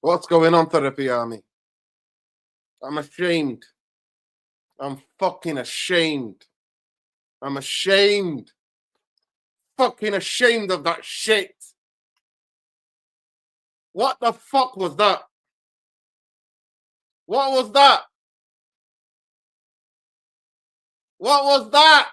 What's going on, Therapy Army? I'm ashamed. I'm fucking ashamed. I'm ashamed. Fucking ashamed of that shit. What the fuck was that? What was that? What was that?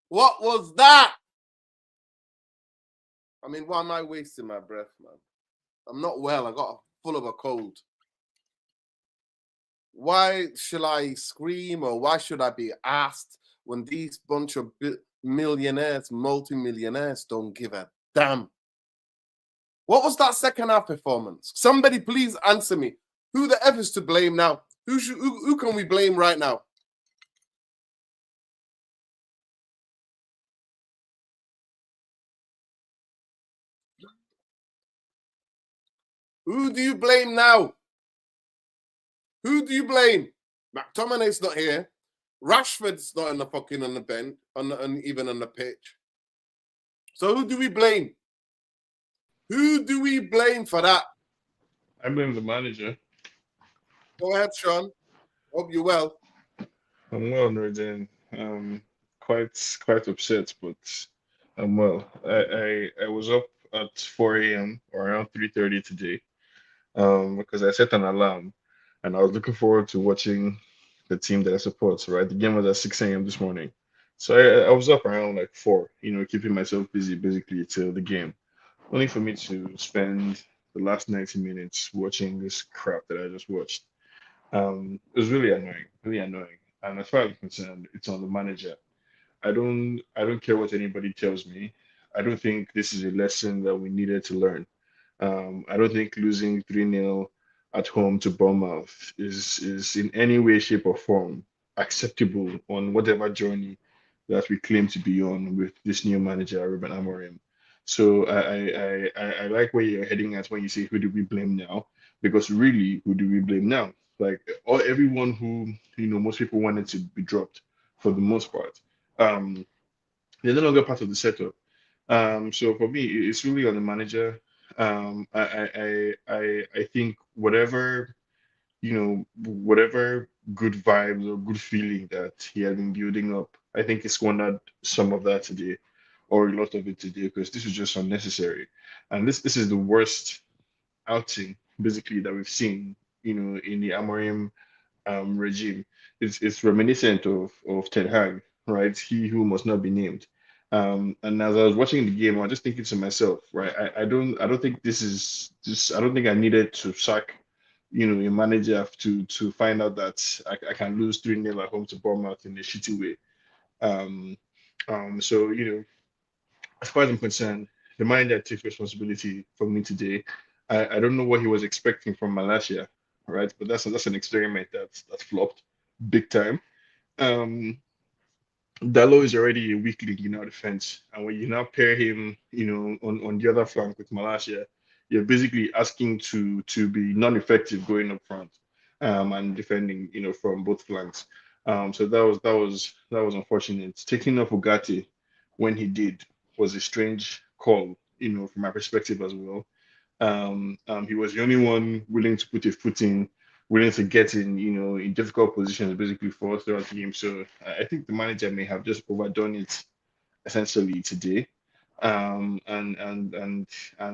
What was that? I mean, why am I wasting my breath, man? I'm not well. I got full of a cold. Why should I scream or why should I be asked when these bunch of millionaires, multi-millionaires don't give a damn? What was that second half performance? Somebody please answer me. Who the F is to blame now? Who can we blame right now? Who do you blame now? Who do you blame? McTominay's not here. Rashford's not in the fucking on the bench, even on the pitch. So who do we blame? Who do we blame for that? I blame the manager. Go ahead, Sean. Hope you're well. I'm well, Nordin. Quite upset, but I'm well. I was up at 4 a.m. or around 3:30 today, because I set an alarm, and I was looking forward to watching the team that I support. Right, the game was at 6 a.m. this morning, so I was up around like 4, keeping myself busy basically till the game, only for me to spend the last 90 minutes watching this crap that I just watched. It was really annoying, really annoying. And as far as I'm concerned, it's on the manager. I don't care what anybody tells me. I don't think this is a lesson that we needed to learn. I don't think losing 3-0 at home to Bournemouth is in any way, shape, or form acceptable on whatever journey that we claim to be on with this new manager, Ruben Amorim. So I like where you're heading at when you say who do we blame now? Because really, who do we blame now? Like everyone who most people wanted to be dropped for the most part. Um, they're no longer part of the setup. So for me, it's really on the manager. I think whatever good vibes or good feeling that he had been building up, I think he squandered some of that today, or a lot of it today, because this was just unnecessary. And this is the worst outing basically that we've seen, in the Amorim regime. It's reminiscent of Ten Hag, right? He who must not be named. And as I was watching the game, I was just thinking to myself, right? I don't think this is just I don't think I needed to sack, a manager to find out that I can lose 3-0 at home to Bournemouth in a shitty way. Um, so as far as I'm concerned, the manager takes responsibility for me today. I don't know what he was expecting from Malaysia, right? But that's an experiment that's flopped big time. Um, Dallo is already a weak link in our defense, and when you now pair him, on the other flank with Malaysia, you're basically asking to be non-effective going up front, and defending, from both flanks. So that was unfortunate. Taking off Ugarte when he did was a strange call, from my perspective as well. He was the only one willing to put a foot in, willing to get in, in difficult positions basically for us throughout the game. So I think the manager may have just overdone it essentially today. And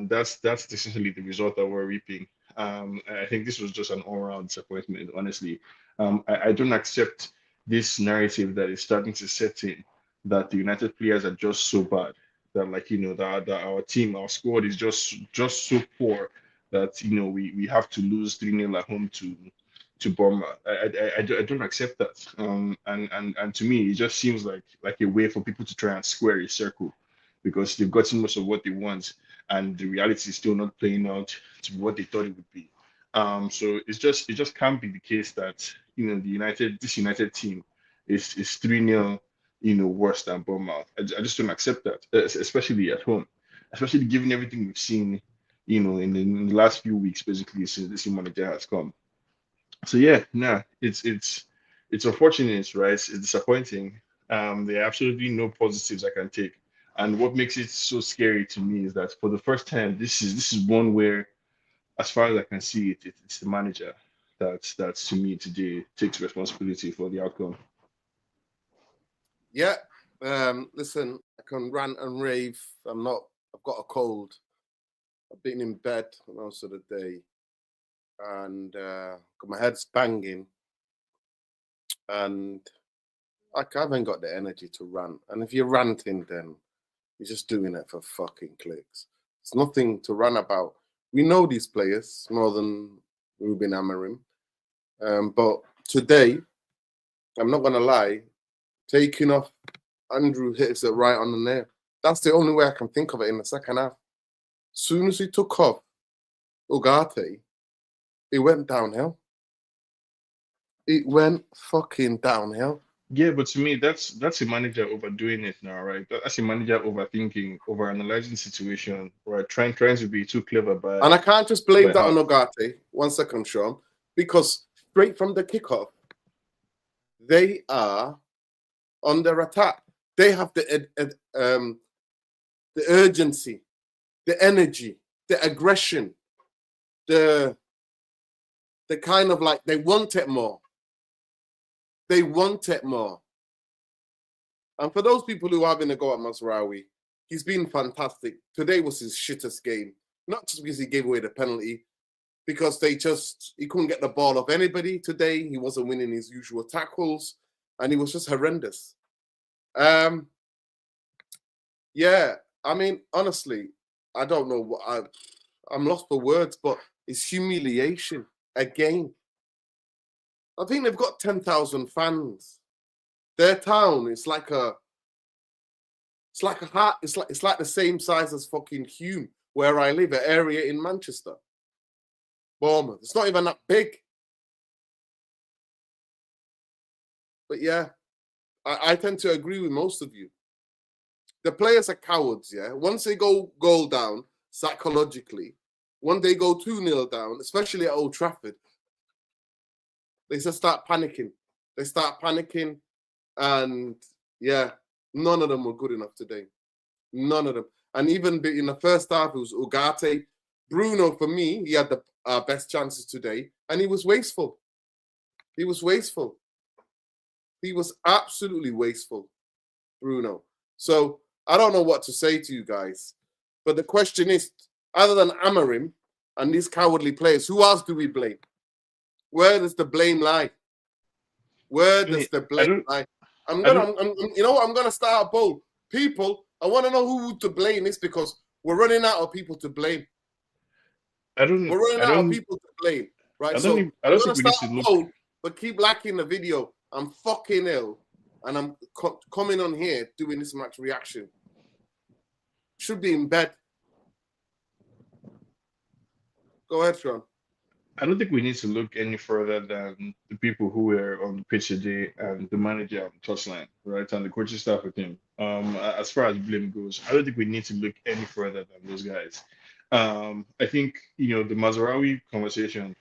that's essentially the result that we're reaping. I think this was just an all-round disappointment, honestly. I don't accept this narrative that is starting to set in that the United players are just so bad that, like, that our team, our squad is just so poor that we have to lose 3-0 at home to Bournemouth. I don't accept that. And to me, it just seems like a way for people to try and square a circle, because they've gotten most of what they want, and the reality is still not playing out to what they thought it would be. So it just can't be the case that this United team is 3-0 worse than Bournemouth. I just don't accept that, especially at home, especially given everything we've seen, in the last few weeks, basically since this new manager has come. So yeah, nah, it's It's unfortunate, right? It's disappointing. There are absolutely no positives I can take. And what makes it so scary to me is that for the first time, this is one where, as far as I can see it, it's the manager that's to me today takes responsibility for the outcome. Yeah. Listen, I can rant and rave. I've got a cold. I've been in bed most of the day, and my head's banging, and I haven't got the energy to rant. And if you're ranting, then you're just doing it for fucking clicks. It's nothing to rant about. We know these players more than Ruben Amorim. But today, I'm not going to lie, taking off Andrew hits it right on the nail. That's the only way I can think of it in the second half. As soon as he took off Ugarte, it went downhill. It went fucking downhill. Yeah, but to me, that's a manager overdoing it now, right? That's a manager overthinking, overanalyzing situation, right? Trying to be too clever And I can't just blame by that on how. Ugarte. 1 second, Sean. Because straight from the kickoff, they are under attack. They have the urgency, the energy, the aggression, the kind of like they want it more. They want it more. And for those people who are having a go at Mazraoui, he's been fantastic. Today was his shittest game. Not just because he gave away the penalty, because he couldn't get the ball off anybody today. He wasn't winning his usual tackles, and he was just horrendous. Yeah, I mean, honestly, I don't know what I'm lost for words, but it's humiliation again. I think they've got 10,000 fans. Their town is like a heart. It's like the same size as fucking Hume, where I live, an area in Manchester. Bournemouth. It's not even that big. But yeah, I tend to agree with most of you. The players are cowards, yeah. Once they go goal down psychologically, when they go 2-0 down, especially at Old Trafford, they just start panicking. They start panicking, and yeah, none of them were good enough today. None of them. And even in the first half, it was Ugarte. Bruno, for me, he had the best chances today, and he was wasteful. He was wasteful. He was absolutely wasteful, Bruno. So I don't know what to say to you guys. But the question is, other than Amorim and these cowardly players, who else do we blame? Where does the blame lie? Where does the I blame don't, lie? I don't, You know what? I'm gonna start a poll. People, I want to know who to blame this because we're running out of people to blame. I don't, We're running I out of don't, people to blame. Right. I don't, So even, I I'm don't gonna think we start need to a look. poll, but keep liking the video. I'm fucking ill. And I'm coming on here doing this match reaction. Should be in bed. Go ahead, Sean. I don't think we need to look any further than the people who were on the pitch today and the manager on the touchline, right, and the coaching staff with him. As far as blame goes, I don't think we need to look any further than those guys. I think the Mazarawi conversation.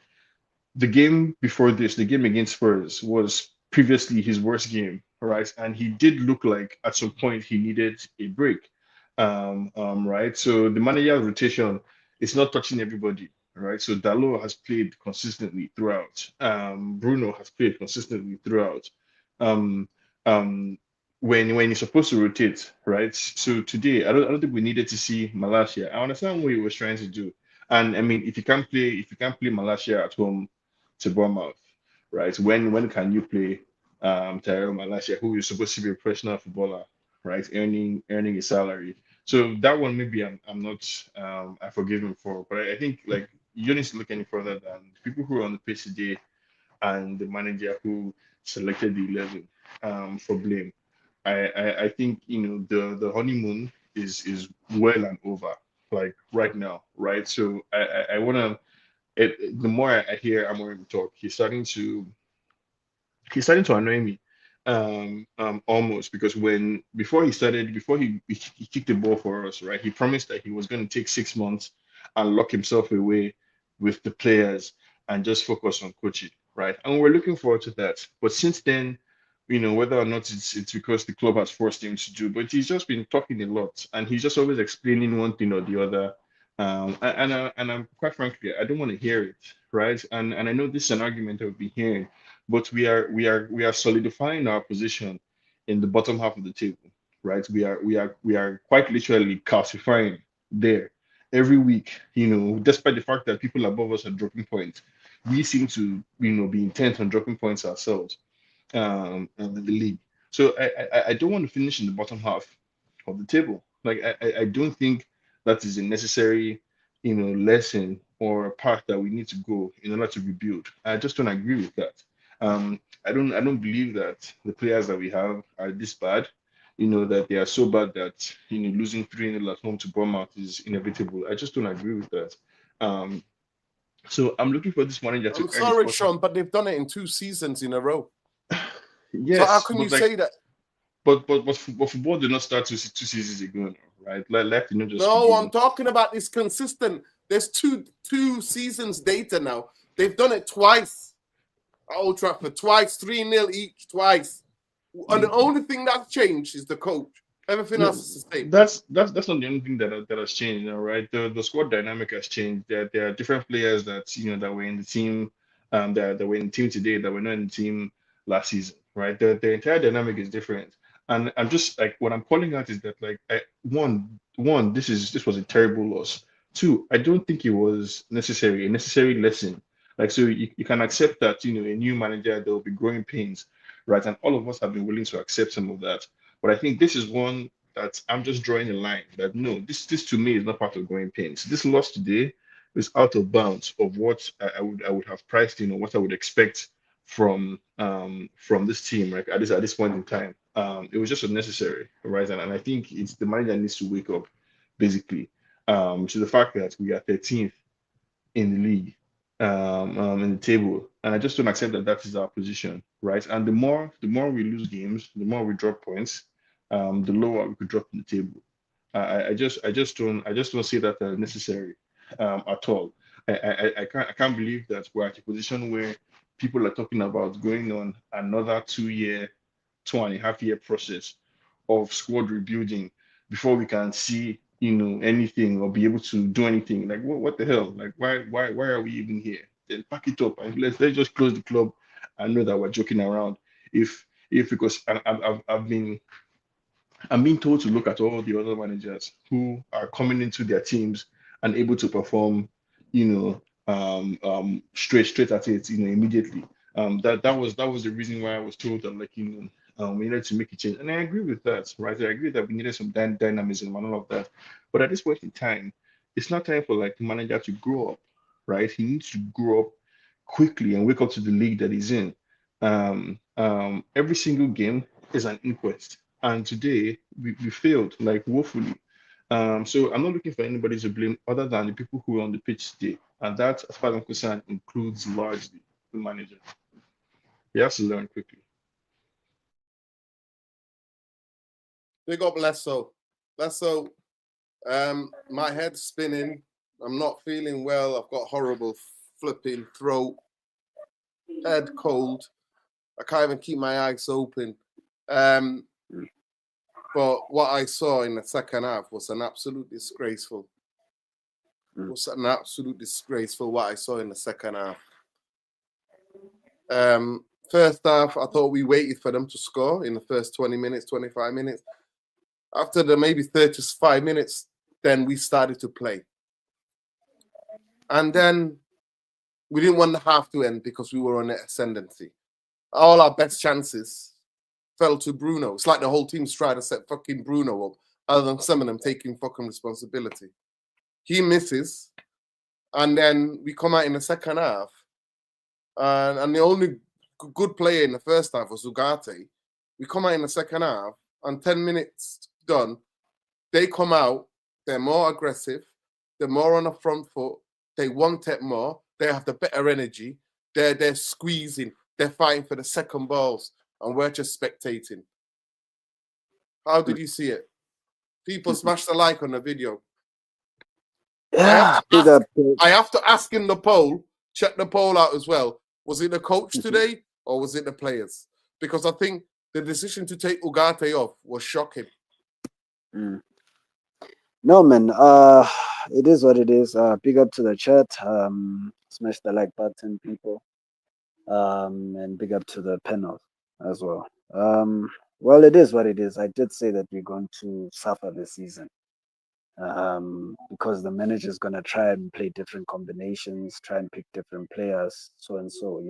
The game before this, the game against Spurs, was previously his worst game, right? And he did look like at some point he needed a break, right? So the manager rotation is not touching everybody, right? So Dalot has played consistently throughout. Bruno has played consistently throughout. Um, um, when you're supposed to rotate, right? So today, I don't think we needed to see Malasia. I understand what he was trying to do, and I mean, if you can't play Malasia at home to Bournemouth, right? When can you play Tyrell Malasia, who is supposed to be a professional footballer, right? Earning a salary. So that one maybe I'm not I forgive him for, but I think like you don't need to look any further than the people who are on the pitch today and the manager who selected the 11 for blame. I think the honeymoon is well and over, like right now, right? So I want to the more I hear Amorim talk, he's starting to annoy me, almost because before he kicked the ball for us, right? He promised that he was going to take 6 months and lock himself away with the players and just focus on coaching, right? And we're looking forward to that. But since then, whether or not it's because the club has forced him to do, but he's just been talking a lot, and he's just always explaining one thing or the other. And I'm quite frankly, I don't want to hear it, right? And I know this is an argument I've been hearing, but we are solidifying our position in the bottom half of the table, right? We are quite literally calcifying there every week. Despite the fact that people above us are dropping points, we seem to be intent on dropping points ourselves in the league. So I don't want to finish in the bottom half of the table. Like I don't think that is a necessary lesson or path that we need to go in order to rebuild. I just don't agree with that. I don't believe that the players that we have are this bad. That they are so bad that losing 3-0 at home to Bournemouth is inevitable. I just don't agree with that. Um, so I'm looking for this manager to I'm earn his sorry, spot. Sean, but they've done it in 2 seasons in a row. So how Yes, can you but like, say that? but football did not start two seasons ago, right? Like just No, I'm begin. talking about this consistent. There's two seasons data now. They've done it twice at Old Trafford, twice, 3-0 each, twice. And the only thing that's changed is the coach. Everything else No, is the same. that's not the only thing that has changed, right? The squad dynamic has changed. There are different players that that were in the team, that were in the team today that were not in the team last season, right? The entire dynamic is different, and I'm just like what I'm calling out is that like one this was a terrible loss. Two, I don't think it was a necessary lesson. Like so, you can accept that a new manager there will be growing pains, right? And all of us have been willing to accept some of that. But I think this is one that I'm just drawing a line that no, this to me is not part of growing pains. This loss today is out of bounds of what I would have priced in or what I would expect from this team right at this point in time. It was just unnecessary, right? And I think it's the manager needs to wake up basically to the fact that we are 13th in the league, in the table, and I just don't accept that that is our position, right? And the more we lose games, the more we drop points, the lower we could drop in the table. I just don't see that as necessary at all. I can't believe that we're at a position where people are talking about going on another 2-year, 2.5-year process of squad rebuilding before we can see anything or be able to do anything. Like what the hell? Like why are we even here? Then pack it up and let's just close the club and know that we're joking around. If because I'm being told to look at all the other managers who are coming into their teams and able to perform, straight at it, immediately. That was the reason why I was told that like we needed to make a change, and I agree with that, right? I agree that we needed some dynamism and all of that, but at this point in time, it's not time for like the manager to grow up, right? He needs to grow up quickly and wake up to the league that he's in. Every single game is an inquest, and today we failed like woefully. So I'm not looking for anybody to blame other than the people who are on the pitch today, and that, as far as I'm concerned, includes largely the manager. He has to learn quickly. Big up Lesso. Lesso, my head's spinning. I'm not feeling well. I've got horrible flipping throat, head cold. I can't even keep my eyes open. But what I saw in the second half was an absolute disgraceful. It was an absolute disgraceful what I saw in the second half. First half, I thought we waited for them to score in the first 20 minutes, 25 minutes. After the maybe 35 minutes, then we started to play. And then we didn't want the half to end because we were on an ascendancy. All our best chances fell to Bruno. It's like the whole team's trying to set fucking Bruno up, other than some of them taking fucking responsibility. He misses, and then we come out in the second half, and the only good player in the first half was Ugarte. We come out in the second half, and 10 minutes done, they come out, they're more aggressive, they're more on the front foot, they want it more, they have the better energy, they're squeezing, they're fighting for the second balls, and we're just spectating. How did you see it? People smash the like on the video. I have to ask in the poll, check the poll out as well. Was it the coach today or was it the players? Because I think the decision to take Ugarte off was shocking. No, man. It is what it is. Big up to the chat. Smash the like button, people. And big up to the panel as well. Well, it is what it is. I did say that we're going to suffer this season. Because the manager is going to try and play different combinations, try and pick different players, so and so,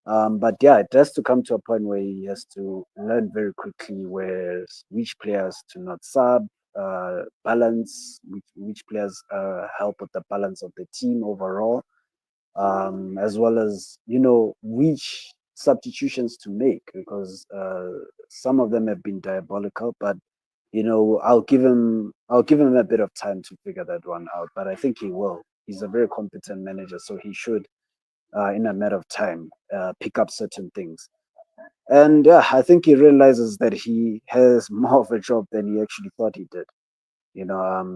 But yeah, it has to come to a point where he has to learn very quickly which players to not sub, balance, which players help with the balance of the team overall, as well as, which substitutions to make, because some of them have been diabolical, but I'll give him a bit of time to figure that one out, but I think he will. He's a very competent manager, so he should, in a matter of time, pick up certain things. And yeah, I think he realizes that he has more of a job than he actually thought he did.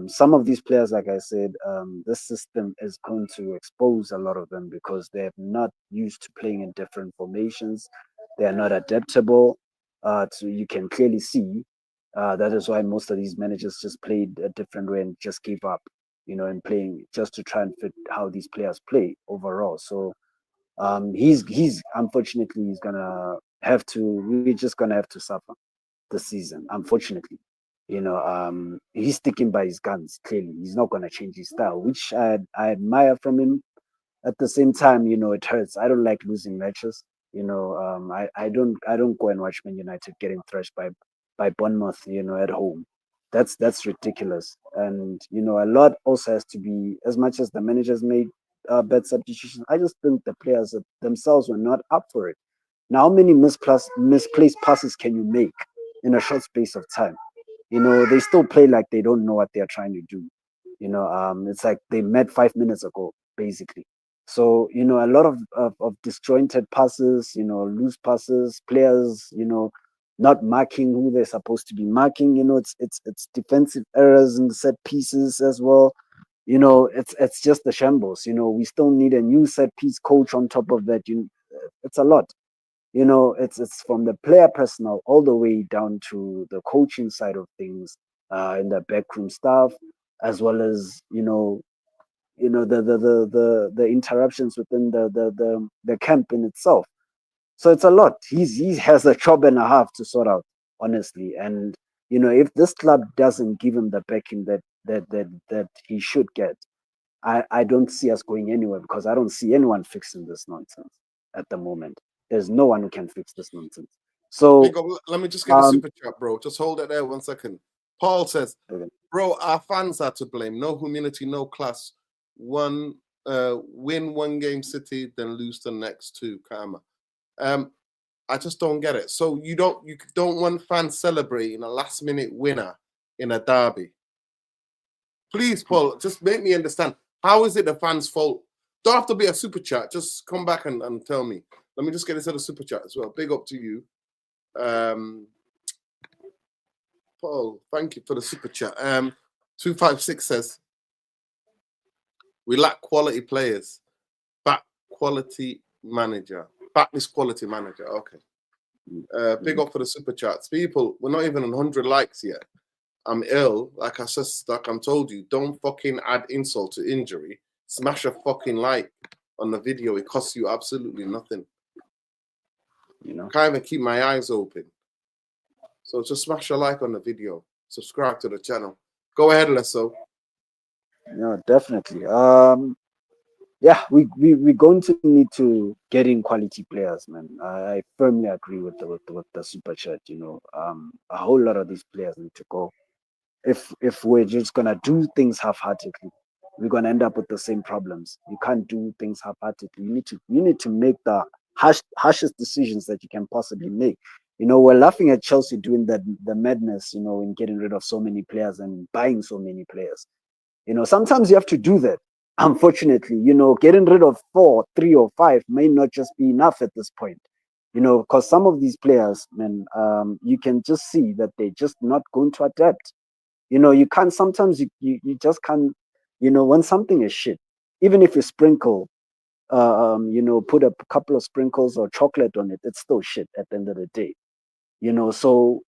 Some of these players, like I said, this system is going to expose a lot of them because they're not used to playing in different formations. They are not adaptable. You can clearly see that is why most of these managers just played a different way and just gave up, and playing just to try and fit how these players play overall. So he's unfortunately we're just gonna have to suffer this season, unfortunately. He's sticking by his guns. Clearly, he's not gonna change his style, which I admire from him. At the same time, it hurts. I don't like losing matches. I don't go and watch Man United getting thrashed by Bournemouth, at home. That's ridiculous. And a lot also has to be, as much as the managers made bad substitutions. I just think the players themselves were not up for it. Now, how many misplaced passes can you make in a short space of time? They still play like they don't know what they're trying to do. It's like they met 5 minutes ago, basically. So, a lot of disjointed passes, loose passes, players, not marking who they're supposed to be marking. It's defensive errors and set pieces as well. It's just the shambles. We still need a new set piece coach on top of that. It's a lot. It's from the player personnel all the way down to the coaching side of things, in the backroom staff, as well as the interruptions within the camp in itself. So it's a lot. He has a job and a half to sort out, honestly. And if this club doesn't give him the backing that he should get, I don't see us going anywhere, because I don't see anyone fixing this nonsense at the moment. There's no one who can fix this nonsense. So Let me just get a super chat, bro. Just hold it there 1 second. Paul says, bro, our fans are to blame. No humility, no class. Win one game City, then lose the next two. Karma. I just don't get it. So you don't want fans celebrating a last minute winner in a derby? Please, Paul, just make me understand. How is it the fans' fault? Don't have to be a super chat. Just come back and tell me. Let me just get this other super chat as well. Big up to you. Paul, thank you for the super chat. 256 says, we lack quality players. Back quality manager. Back this quality manager. Okay. Big up for the super chats. People, we're not even on 100 likes yet. I'm ill. Like I'm told you, don't fucking add insult to injury. Smash a fucking like on the video. It costs you absolutely nothing. Can't even keep my eyes open. So just smash a like on the video. Subscribe to the channel. Go ahead, Lesso. No, definitely. Yeah, we're going to need to get in quality players, man. I firmly agree with the super chat. A whole lot of these players need to go. If we're just gonna do things half-heartedly, we're gonna end up with the same problems. You can't do things half-heartedly. You need to make the harshest decisions that you can possibly make. We're laughing at Chelsea doing the madness, in getting rid of so many players and buying so many players. Sometimes you have to do that. Unfortunately, getting rid of 4, 3, or 5 may not just be enough at this point. Because some of these players, man, you can just see that they're just not going to adapt. You can't, sometimes you just can't, when something is shit, even if you sprinkle put a couple of sprinkles or chocolate on it, it's still shit at the end of the day. So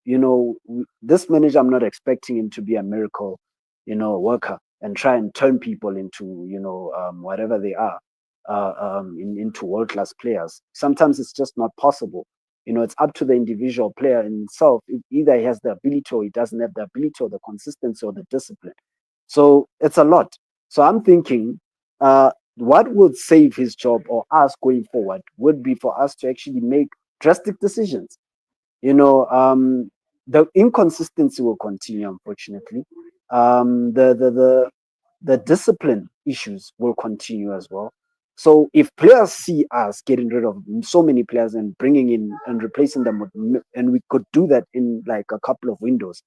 this manager, I'm not expecting him to be a miracle, worker and try and turn people into whatever they are, into world-class players. Sometimes it's just not possible. It's up to the individual player in himself. Either he has the ability or he doesn't have the ability or the consistency or the discipline. So it's a lot. So I'm thinking, what would save his job or us going forward would be for us to actually make drastic decisions. The inconsistency will continue, unfortunately. The discipline issues will continue as well. So if players see us getting rid of so many players and bringing in and replacing them and we could do that in like a couple of windows,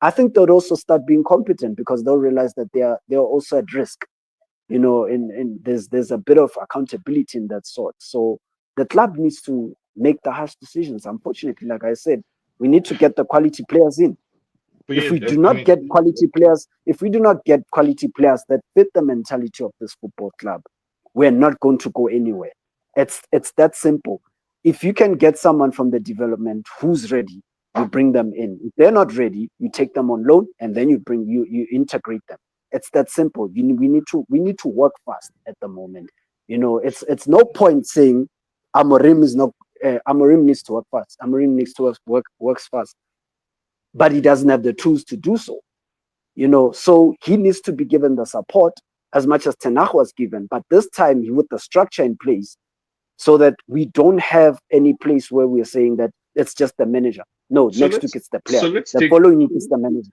I think they'll also start being competent because they'll realize that they're also at risk. And there's a bit of accountability in that sort. So the club needs to make the harsh decisions. Unfortunately, like I said, we need to get the quality players in. But If yeah, we do not get quality players, that fit the mentality of this football club, we're not going to go anywhere. It's that simple. If you can get someone from the development who's ready, you bring them in. If they're not ready, you take them on loan and then you integrate them. It's that simple. We need to work fast at the moment. It's no point saying Amorim is not Amorim needs to work fast. Amorim needs to works fast, but he doesn't have the tools to do so. So he needs to be given the support as much as Tenach was given, but this time he with the structure in place so that we don't have any place where we're saying that it's just the manager. No, next week it's the player. The following week it's the manager.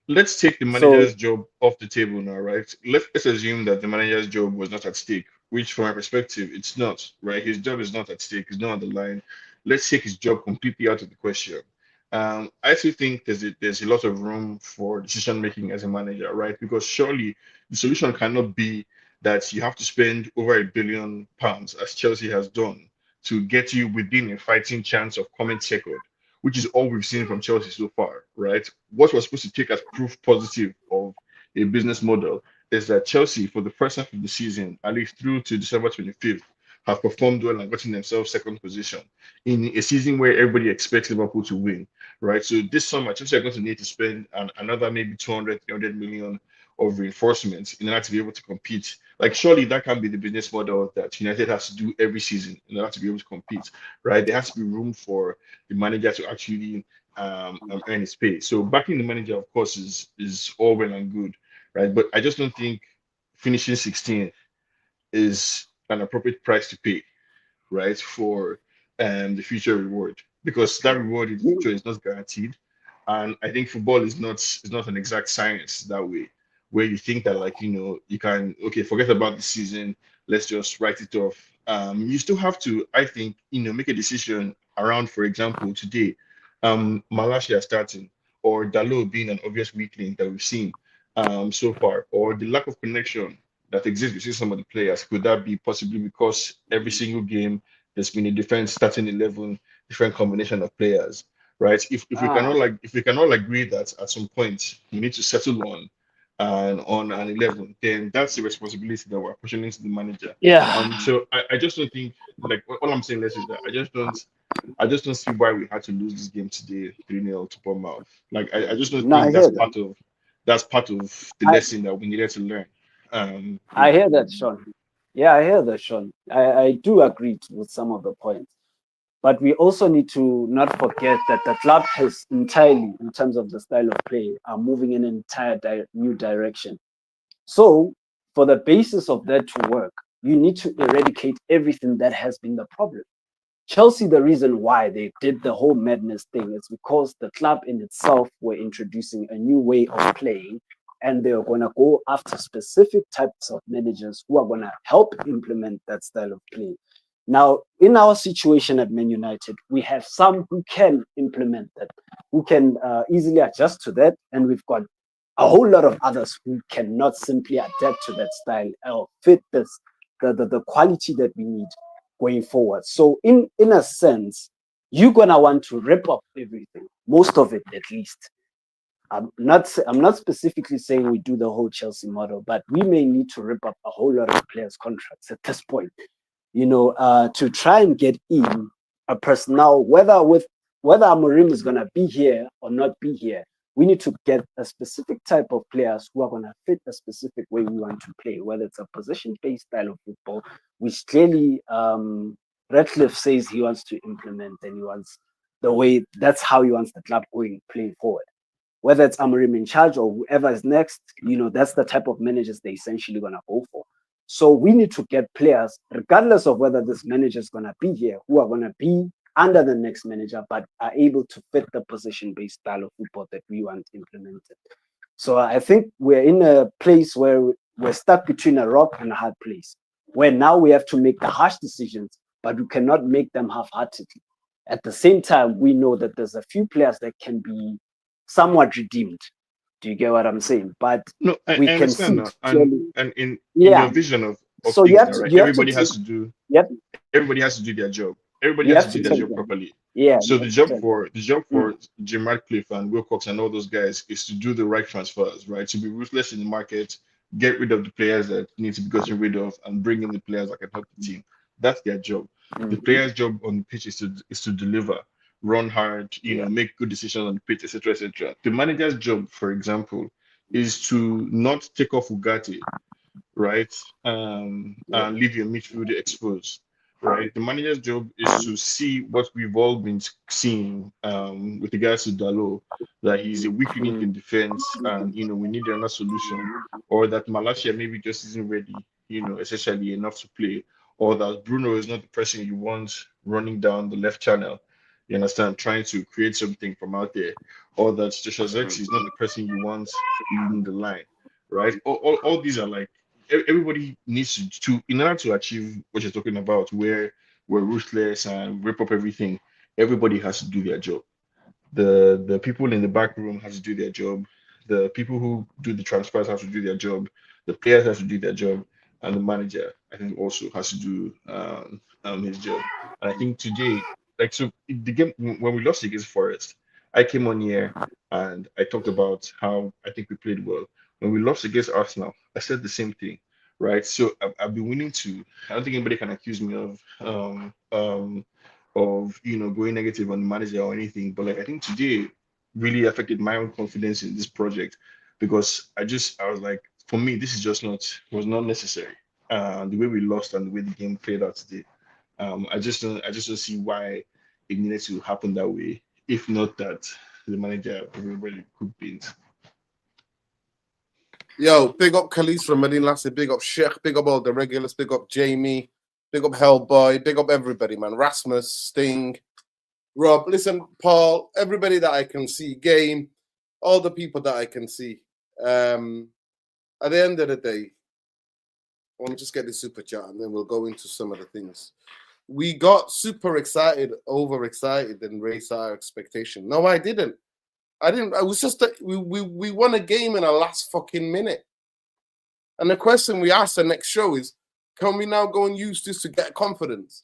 Let's take the manager's job off the table now, right? Let's assume that the manager's job was not at stake, which from my perspective, it's not, right? His job is not at stake, it's not on the line. Let's take his job completely out of the question. I still think there's a lot of room for decision making as a manager, right? Because surely the solution cannot be that you have to spend over £1 billion, as Chelsea has done, to get you within a fighting chance of coming second, which is all we've seen from Chelsea so far, right? What we're supposed to take as proof positive of a business model is that Chelsea, for the first half of the season, at least through to December 25th, have performed well and gotten themselves second position in a season where everybody expects Liverpool to win, right? So this summer, Chelsea are going to need to spend another maybe 200, 300 million of reinforcements in order to be able to compete. Like, surely that can be the business model that United has to do every season in order to be able to compete, right? There has to be room for the manager to actually earn his pay. So backing the manager, of course, is all well and good, right? But I just don't think finishing 16th is an appropriate price to pay, right, for the future reward, because that reward in the future is not guaranteed. And I think football is not an exact science that way, where you think that, like, you can, okay, forget about the season, let's just write it off. You still have to, I think, make a decision around, for example, today, Malaysia starting, or Dalo being an obvious weak link that we've seen so far, or the lack of connection that exists between some of the players. Could that be possibly because every single game there's been a different starting 11, different combination of players, right? If we cannot agree that at some point we need to settle on an 11, then that's the responsibility that we're pushing into the manager. Yeah. So I just don't think, like, all I'm saying, Les, is that I just don't see why we had to lose this game today 3-0 to Bournemouth. Like, I just don't No, I think hear that. that's part of the lesson that we needed to learn. I hear that, Sean. Yeah, I hear that, Sean. I do agree with some of the points. But we also need to not forget that the club has entirely, in terms of the style of play, are moving in an entire new direction. So, for the basis of that to work, you need to eradicate everything that has been the problem. Chelsea, the reason why they did the whole madness thing is because the club in itself were introducing a new way of playing, and they are going to go after specific types of managers who are going to help implement that style of play. Now, in our situation at Man United, we have some who can implement that, who can easily adjust to that, and we've got a whole lot of others who cannot simply adapt to that style or fit the quality that we need going forward. So in a sense, you're gonna want to rip up everything, most of it at least. I'm not specifically saying we do the whole Chelsea model, but we may need to rip up a whole lot of players' contracts at this point. to try and get in a personnel, whether Amorim is going to be here or not be here, we need to get a specific type of players who are going to fit a specific way we want to play, whether it's a position-based style of football, which clearly Ratcliffe says he wants to implement, and he wants that's how he wants the club playing forward. Whether it's Amorim in charge or whoever is next, that's the type of managers they're essentially going to go for. So we need to get players, regardless of whether this manager is going to be here, who are going to be under the next manager, but are able to fit the position-based style of football that we want implemented. So I think we're in a place where we're stuck between a rock and a hard place, where now we have to make the harsh decisions, but we cannot make them half-heartedly. At the same time, we know that there's a few players that can be somewhat redeemed. Do you get what I'm saying? But No, I we can understand see that. clearly. And in Yeah. your vision of So things, you have now, to, right? you have Everybody to has take, to do yep, everybody has to do their job. Everybody you has have to to do their take job them. properly. Yeah. So you the have to job take for Mm. Jim Ratcliffe and Wilcox and all those guys is to do the right transfers, right? To be ruthless in the market, get rid of the players that need to be gotten rid of, and bring in the players that can help the team. That's their job. The Mm. players' job on the pitch is to deliver, run hard, Yeah. make good decisions on the pitch, etc., etc. The manager's job, for example, is to not take off Ugarte, right? Yeah. And leave your midfield exposed, right? The manager's job is to see what we've all been seeing with regards to Dalot, that he's a weak link in Mm. defense, and we need another solution, or that Malacia maybe just isn't ready, essentially enough to play, or that Bruno is not the person you want running down the left channel. You understand, trying to create something from out there, or that Joshua Zexi is not the person you want leading the line, right? All these are like everybody needs to in order to achieve what you're talking about, where we're ruthless and rip up everything. Everybody has to do their job. The people in the back room have to do their job. The people who do the transfers have to do their job. The players have to do their job, and the manager, I think, also has to do his job. And I think today, like, so the game when we lost against Forest, I came on here and I talked about how I think we played well. When we lost against Arsenal, I said the same thing, right? So I've been willing to. I don't think anybody can accuse me of going negative on the manager or anything, but like I think today really affected my own confidence in this project, because I was like, for me, this is just not was not necessary. The way we lost and the way the game played out today, I just don't see why it needed to happen that way. If not that the manager really could beans. Yo, big up Khalees from Medina Lassie, big up Sheikh, big up all the regulars, big up Jamie, big up Hellboy, big up everybody, man. Rasmus, Sting, Rob, listen, Paul, everybody that I can see, Game, all the people that I can see. At the end of the day, I want to just get the super chat and then we'll go into some of the things. We got super excited, overexcited, and raised our expectation. No, I didn't. I was just that we won a game in the last fucking minute. And the question we asked the next show is, can we now go and use this to get confidence?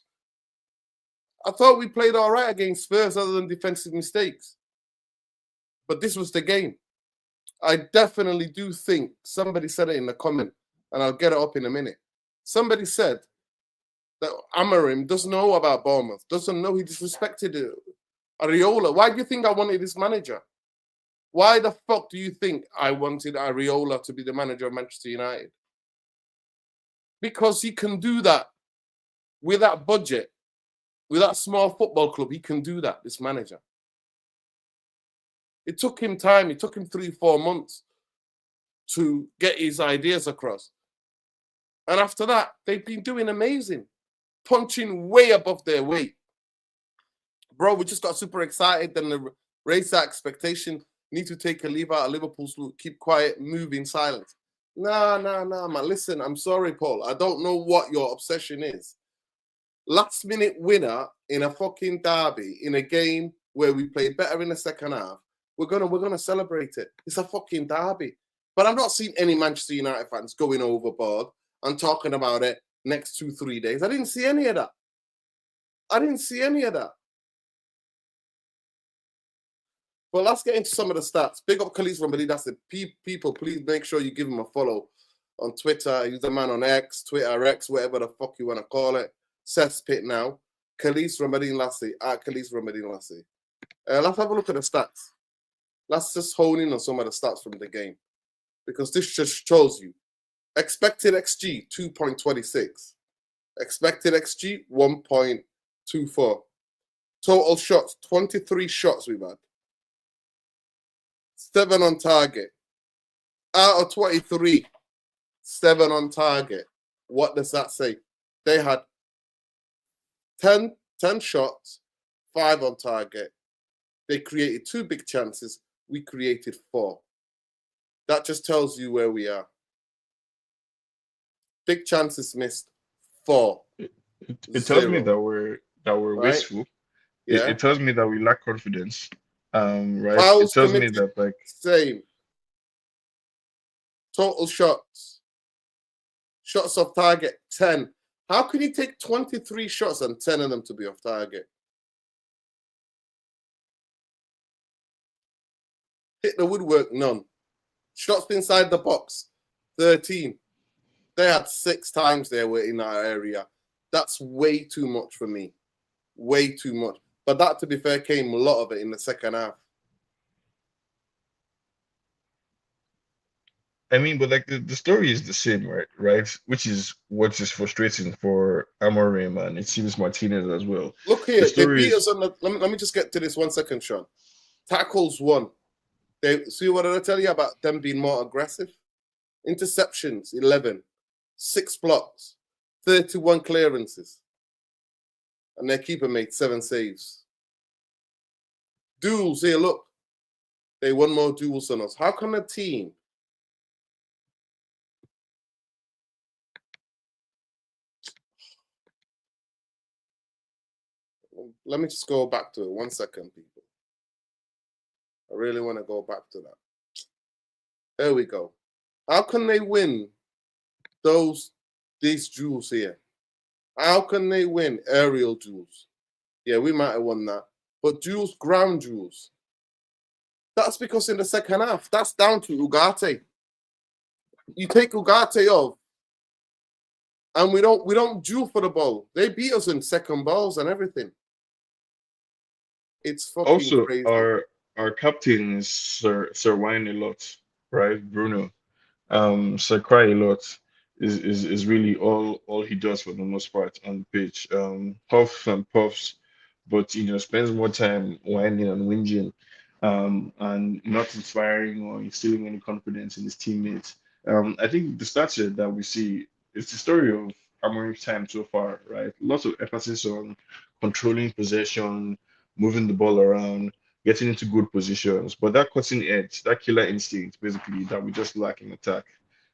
I thought we played all right against Spurs other than defensive mistakes. But this was the game. I definitely do think, somebody said it in the comment, and I'll get it up in a minute. Somebody said that Amorim doesn't know about Bournemouth, doesn't know he disrespected Areola. Why do you think I wanted this manager? Why the fuck do you think I wanted Areola to be the manager of Manchester United? Because he can do that with that budget, with that small football club. He can do that, this manager. It took him time. It took him 3-4 months to get his ideas across. And after that, they've been doing amazing, punching way above their weight. Bro, we just got super excited, then raised that expectation. Need to take a leave out of Liverpool's route, keep quiet, move in silence. Nah, man. Listen, I'm sorry, Paul. I don't know what your obsession is. Last minute winner in a fucking derby, in a game where we played better in the second half. We're gonna celebrate it. It's a fucking derby. But I've not seen any Manchester United fans going overboard and talking about it next 2-3 days. I didn't see any of that. Well, let's get into some of the stats. Big up Khalees from Bali. That's the people. Please make sure you give him a follow on Twitter. He's the man on X, Twitter X, whatever the fuck you want to call it. cesspit now. Khalees Ramadine Lassie at Khalees Ramadine Lassie. Let's have a look at the stats. Let's just hone in on some of the stats from the game, because this just shows you expected XG 2.26, expected XG 1.24, total shots 23 shots we've had, 7 on target. Out of 23, 7 on target. What does that say? They had 10 shots, 5 on target. They created 2 big chances. We created 4. That just tells you where we are. Big chances missed, 4. It tells me that we're right? wasteful. Yeah. It tells me that we lack confidence. Right. Fouls It tells me committed, that like same. Total shots. Shots off target, 10. How can you take 23 shots and 10 of them to be off target? Hit the woodwork, none. Shots inside the box, 13. They had 6 times they were in that area. That's way too much for me. Way too much. But that, to be fair, came a lot of it in the second half. I mean, but like the story is the same, right? Right? Which is what is frustrating for Amorim and it seems Martinez as well. Look The here, they story beat is us on the. Let me just get to this 1 second, Sean. Tackles 1. They see what did I tell you about them being more aggressive? Interceptions 11, 6 blocks, 31 clearances, and their keeper made 7 saves. Duels here, look, they won more duels than us. How can a team? Let me just go back to it 1 second, people. I really want to go back to that. There we go. How can they win these duels here? How can they win aerial duels? Yeah, we might have won that. But duels, ground duels. That's because in the second half, that's down to Ugarte. You take Ugarte off, and we don't duel for the ball. They beat us in second balls and everything. It's fucking also crazy. our captain is Sir Wine a lot, right? Bruno. Sir Cry a lot is really all he does for the most part on the pitch. Puffs and puffs, but spends more time whining and whinging, and not inspiring or instilling any confidence in his teammates. I think the stats here that we see is the story of Amorim's time so far, right? Lots of emphasis on controlling possession, moving the ball around, getting into good positions. But that cutting edge, that killer instinct, basically, that we just lack in attack.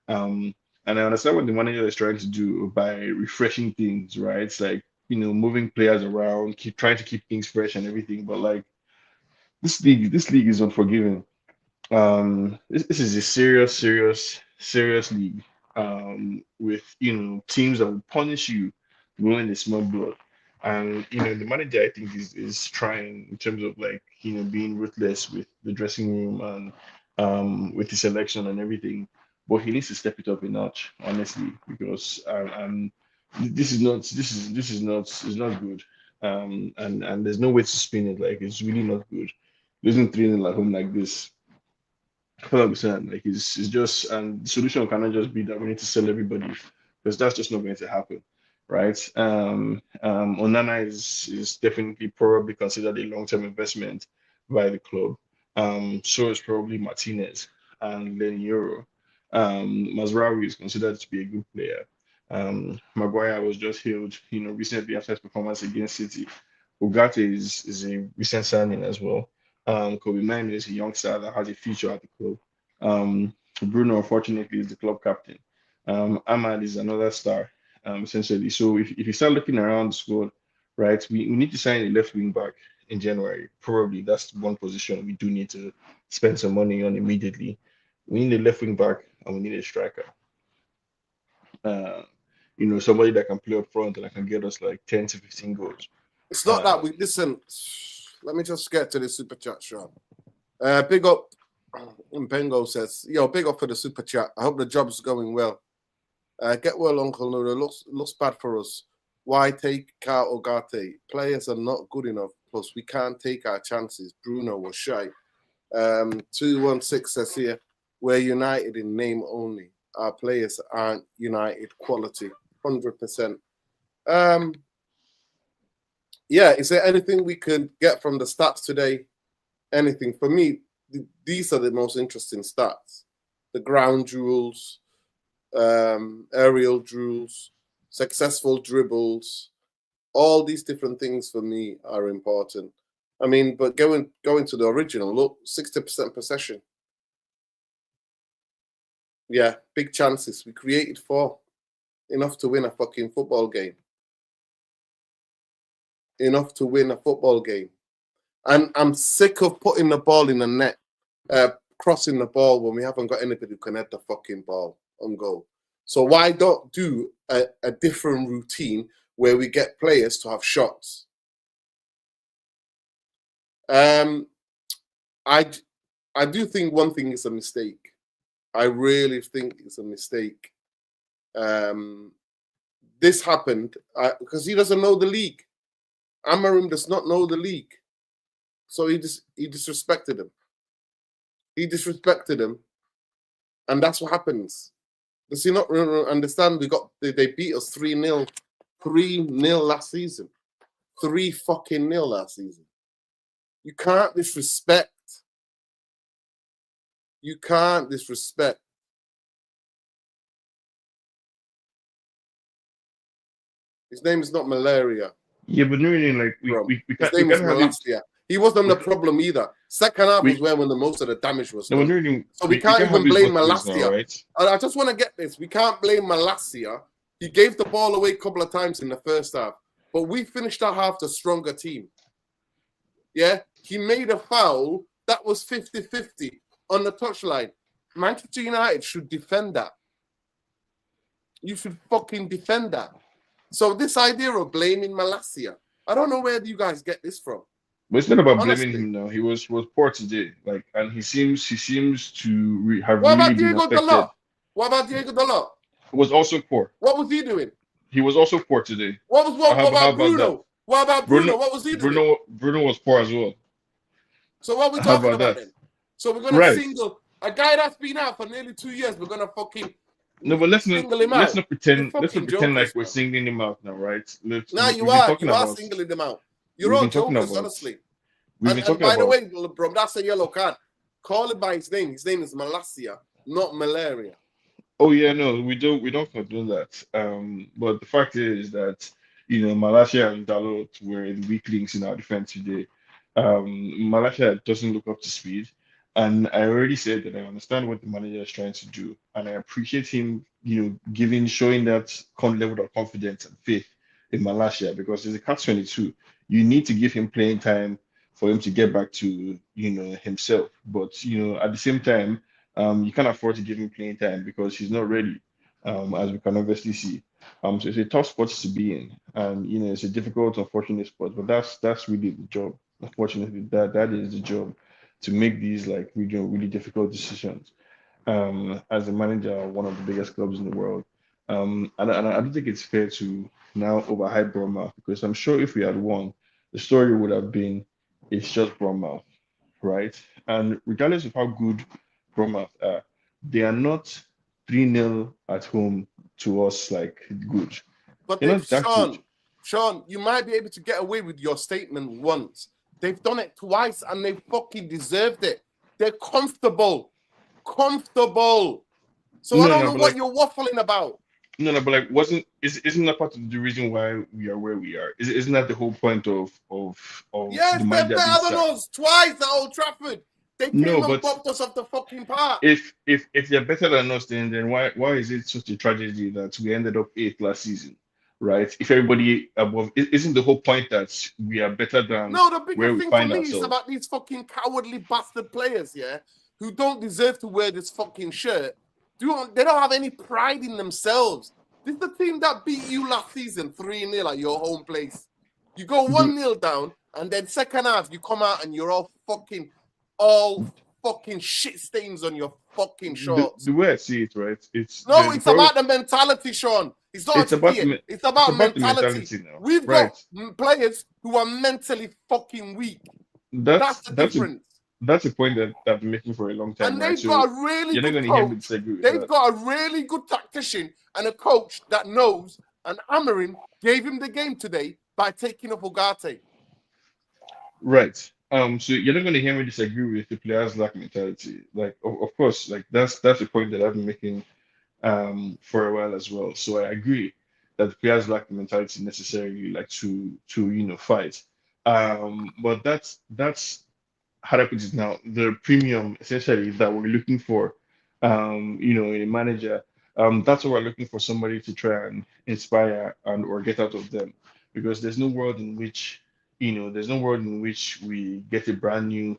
And I understand what the manager is trying to do by refreshing things, right? It's like, moving players around, keep trying to keep things fresh and everything. But like this league is unforgiving. This is a serious league. With teams that will punish you when they smell blood. And the manager I think is trying in terms of like being ruthless with the dressing room and with the selection and everything. But he needs to step it up a notch, honestly, because this is not good. And there's no way to spin it. Like it's really not good. Losing 3-0 at home like this, 100%. Like it's just, and the solution cannot just be that we need to sell everybody because that's just not going to happen, right? Onana is definitely probably considered a long-term investment by the club. So is probably Martinez and Lenny Euro. Mazraoui is considered to be a good player. Maguire was just healed, recently after his performance against City. Ugarte is a recent signing as well. Kobe Manu is a youngster that has a future at the club. Bruno, unfortunately, is the club captain. Ahmad is another star, essentially. So if you start looking around the squad, right, we need to sign a left wing back in January. Probably that's one position we do need to spend some money on immediately. We need a left wing back and we need a striker. Somebody that can play up front and that can get us like 10 to 15 goals. It's not that we listen. Let me just get to the super chat, Sean. Big up. Mpengo says, big up for the super chat. I hope the job's going well. Get well, Uncle Nuno. Looks bad for us. Why take Car Ogate? Players are not good enough. Plus, we can't take our chances. Bruno was shy. 216 says here, we're united in name only. Our players aren't united quality. 100%. Yeah, is there anything we could get from the stats today? Anything? For me, these are the most interesting stats. The ground duels, aerial duels, successful dribbles, all these different things for me are important. I mean, but going to the original, look, 60% possession. Yeah, big chances. We created 4. Enough to win a fucking football game. Enough to win a football game. And I'm sick of putting the ball in the net, crossing the ball when we haven't got anybody who can head the fucking ball on goal. So why don't do a different routine where we get players to have shots? I do think one thing is a mistake. I really think it's a mistake. This happened because he doesn't know the league. Amarim does not know the league. So he disrespected him. He disrespected him. And that's what happens. Does he not understand? They beat us 3-0. 3-0 last season. 3 fucking 0 last season. You can't disrespect. You can't disrespect. His name is not malaria. Yeah, but no, like we His can't. name We is can't have it. Malasia. He wasn't the problem either. Second half was where when the most of the damage was No, done. but no, So we can't even have it blame both ways now, Malasia. right? I just want to get this. We can't blame Malasia. He gave the ball away a couple of times in the first half. But we finished that half the stronger team. Yeah? He made a foul that was 50-50 on the touchline. Manchester United should defend that. You should fucking defend that. So this idea of blaming Malasia, I don't know where you guys get this from. But it's not about Honestly. blaming him now. He was poor today, like, and he seems to have What really about been Diego affected. Dalot? What about Diego Dalot? He was also poor. What was he doing? He was also poor today. What How about about Bruno? that? What about Bruno? What was he doing? Bruno was poor as well. So what are we How talking about about that? then? So we're gonna Right. single a guy that's been out for nearly 2 years. We're gonna fucking No, but let's not single him out. pretend. Let's not fucking pretend like jokers, we're man. singling him out now, right? No, we've you been are. talking You are about- singling them out. You're we've all been talking jokers, about- honestly. We've been And talking by the about. way, bro, that's a yellow card. Call it by his name. His name is Malasia, not malaria. Oh yeah, no, we don't condone that. But the fact is that Malaysia and Dalot were the weak links in our defense today. Malaysia doesn't look up to speed, and I already said that I understand what the manager is trying to do, and I appreciate him, showing that level of confidence and faith in Malaysia because it's a catch-22. You need to give him playing time for him to get back to himself, but at the same time. You can't afford to give him playing time because he's not ready, as we can obviously see. So it's a tough spot to be in, and it's a difficult, unfortunate spot. But that's really the job. Unfortunately, that is the job to make these like really difficult decisions. As a manager of one of the biggest clubs in the world, and I don't think it's fair to now overhype Bournemouth because I'm sure if we had won, the story would have been it's just Bournemouth, right? And regardless of how good Bournemouth are, they are not 3-0 at home to us like good. But They're they've not that good. Sean, you might be able to get away with your statement once. They've done it twice and they fucking deserved it. They're comfortable. So I don't know what you're waffling about. No, but like, isn't that part of the reason why we are where we are? Isn't that the whole point of Yes, the they're manager better being than sacked? us twice at Old Trafford. They came No, and but popped us off the fucking park. if they're better than us, then why is it such a tragedy that we ended up 8th last season, right? If everybody above, isn't the whole point that we are better than No, the where bigger we thing for find me is ourselves? about these fucking cowardly bastard players, yeah, who don't deserve to wear this fucking shirt. They don't have any pride in themselves. This is the team that beat you last season 3-0 at your home place. You go 1-0 down, and then second half you come out and you're all fucking shit stains on your fucking The, shorts. the way I see it, right? It's No, the it's problem. about the mentality, Sean. It's not It's a about gear. It's it's about about the mentality. mentality now, We've right? got players who are mentally fucking weak. That's That's the that's a difference. that's a point that I've been making for a long time, And right? they've So got a really you're not good going to hear me coach. disagree with They've that. got a really good tactician and a coach that knows. And Amarin gave him the game today by taking up Ugarte. Right. So you're not going to hear me disagree with the players lack mentality. Like, of course, like that's a point that I've been making for a while as well. So I agree that the players lack the mentality necessarily like to fight. But that's how do I put it now? The premium essentially that we're looking for, in a manager. That's what we're looking for, somebody to try and inspire and or get out of them, because there's no world in which we get a brand new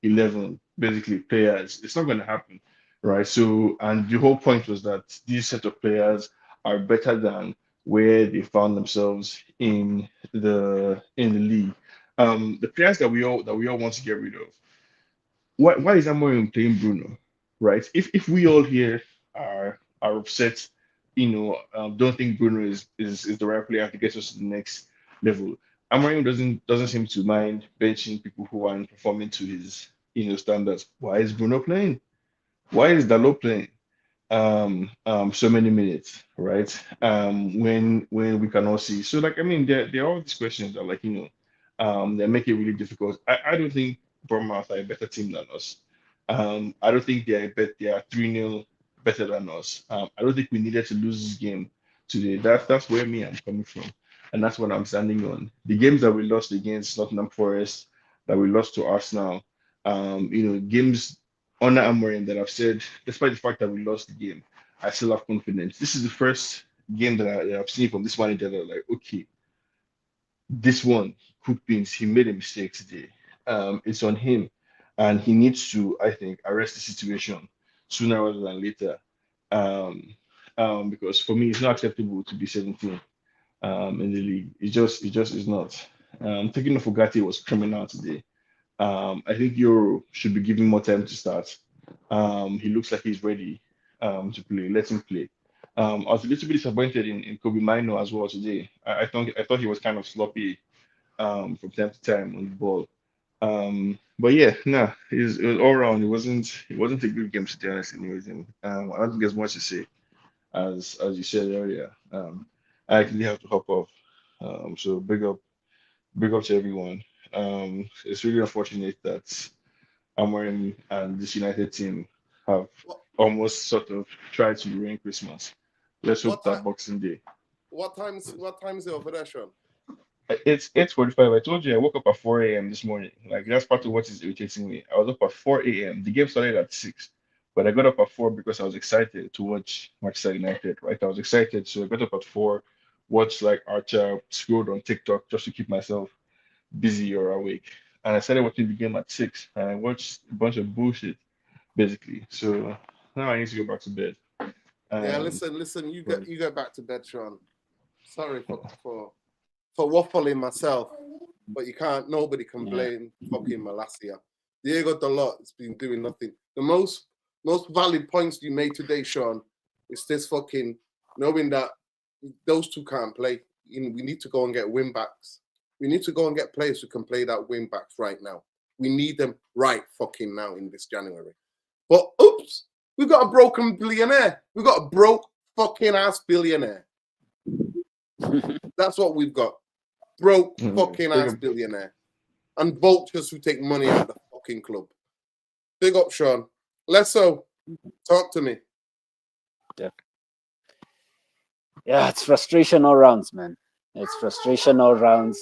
11 basically players. It's not going to happen, right? So, and the whole point was that these set of players are better than where they found themselves in the league. The players that we all want to get rid of. Why is Amorim playing Bruno, right? If we all here are upset, don't think Bruno is the right player to get us to the next level. Amorim doesn't seem to mind benching people who aren't performing to his standards. Why is Bruno playing? Why is Dalot playing? So many minutes, right? When we can all see. So like I mean there are all these questions that like they make it really difficult. I don't think Bournemouth are a better team than us. I don't think they are 3-0 better than us. I don't think we needed to lose this game today. That's where me I'm coming from. And that's what I'm standing on. The games that we lost against Nottingham Forest, that we lost to Arsenal, games under Amorim that I've said, despite the fact that we lost the game, I still have confidence. This is the first game that I've seen from this manager that like, okay, this one, cooked beans, he made a mistake today. It's on him, and he needs to, I think, arrest the situation sooner rather than later. Um, because for me, it's not acceptable to be 17 in the league. It just is not. Taking off Ugarte was criminal today. I think Euro should be given more time to start. He looks like he's ready to play. Let him play. I was a little bit disappointed in Kobe Mino as well today. I thought he was kind of sloppy from time to time on the ball. But yeah, no, it was all around. It wasn't a good game to be honest. Anyways, and I don't think there's much to say as you said earlier. I actually have to hop off. So big up to everyone. It's really unfortunate that Amorim and this United team have What, almost sort of tried to ruin Christmas. Let's hope what time? that Boxing Day. What time is it over there, Sean? It's 8:45. I told you I woke up at 4 a.m. this morning. Like that's part of what is irritating me. I was up at 4 a.m. The game started at 6, but I got up at 4 because I was excited to watch Manchester United. Right, I was excited, so I got up at 4, watched like Archer, scrolled on TikTok just to keep myself busy or awake. And I started watching the game at 6, and I watched a bunch of bullshit basically. So now I need to go back to bed. Yeah, Um, listen. You but go back to bed, Sean. Sorry for waffling myself, but you can't. Nobody can Yeah. blame fucking Malasia. Diego Dalot has been doing nothing. The most valid points you made today, Sean, is this fucking knowing that those two can't play. We need to go and get wing backs. We need to go and get players who can play that wing backs right now. We need them right fucking now in this January. But oops, we got a broken billionaire. We got a broke fucking ass billionaire. That's what we've got. Broke fucking big ass up. billionaire. And vultures who take money out of the fucking club. Big up, Sean. Lesso, talk to me. Yeah, it's frustration all rounds, man. It's frustration all rounds.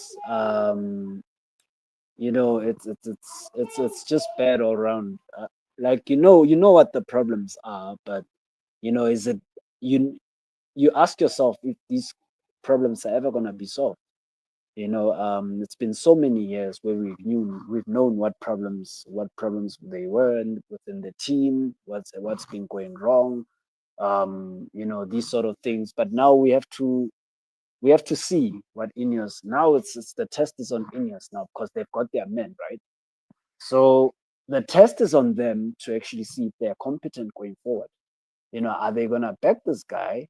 It's just bad all round. Like you know what the problems are, but is it you ask yourself if these problems are ever gonna be solved. It's been so many years where we've known what problems they were within the team, what's been going wrong, these sort of things. But now we have to see what INEOS now. It's the test is on INEOS now because they've got their men, right? So the test is on them to actually see if they're competent going forward. Are they gonna back this guy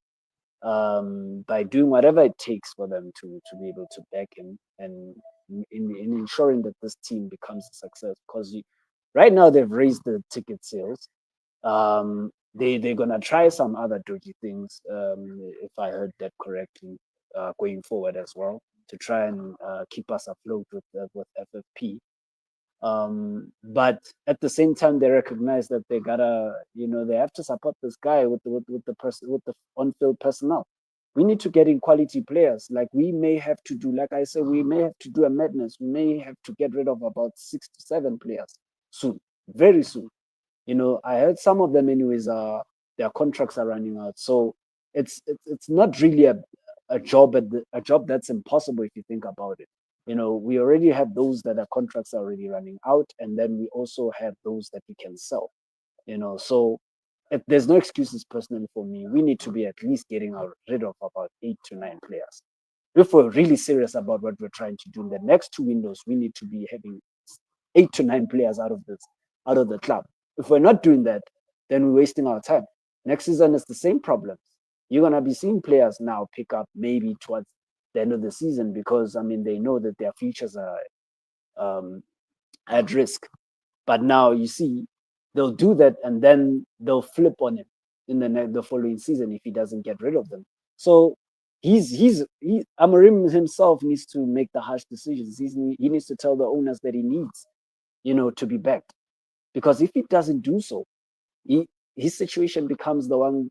by doing whatever it takes for them to be able to back him and in ensuring that this team becomes a success? Because right now they've raised the ticket sales. They're gonna try some other dodgy things, if I heard that correctly, going forward as well, to try and keep us afloat with FFP. But at the same time, they recognize that they gotta, they have to support this guy with the on-field personnel. We need to get in quality players. Like we may have to do, like I said, we may have to do a madness. We may have to get rid of about 6 to 7 players soon, very soon. I heard some of them, anyways, their contracts are running out. So it's not really a job that's impossible if you think about it. We already have those that our contracts are already running out, and then we also have those that we can sell. So there's no excuses personally for me. We need to be at least getting rid of about 8 to 9 players. If we're really serious about what we're trying to do in the next 2 windows, we need to be having 8 to 9 players out of the club. If we're not doing that, then we're wasting our time. Next season is the same problem. You're gonna be seeing players now pick up maybe towards the end of the season because they know that their futures are at risk. But now you see they'll do that and then they'll flip on him in the following season if he doesn't get rid of them. So Amorim himself needs to make the harsh decisions. He needs to tell the owners that he needs, to be backed, because if he doesn't do so, his situation becomes the one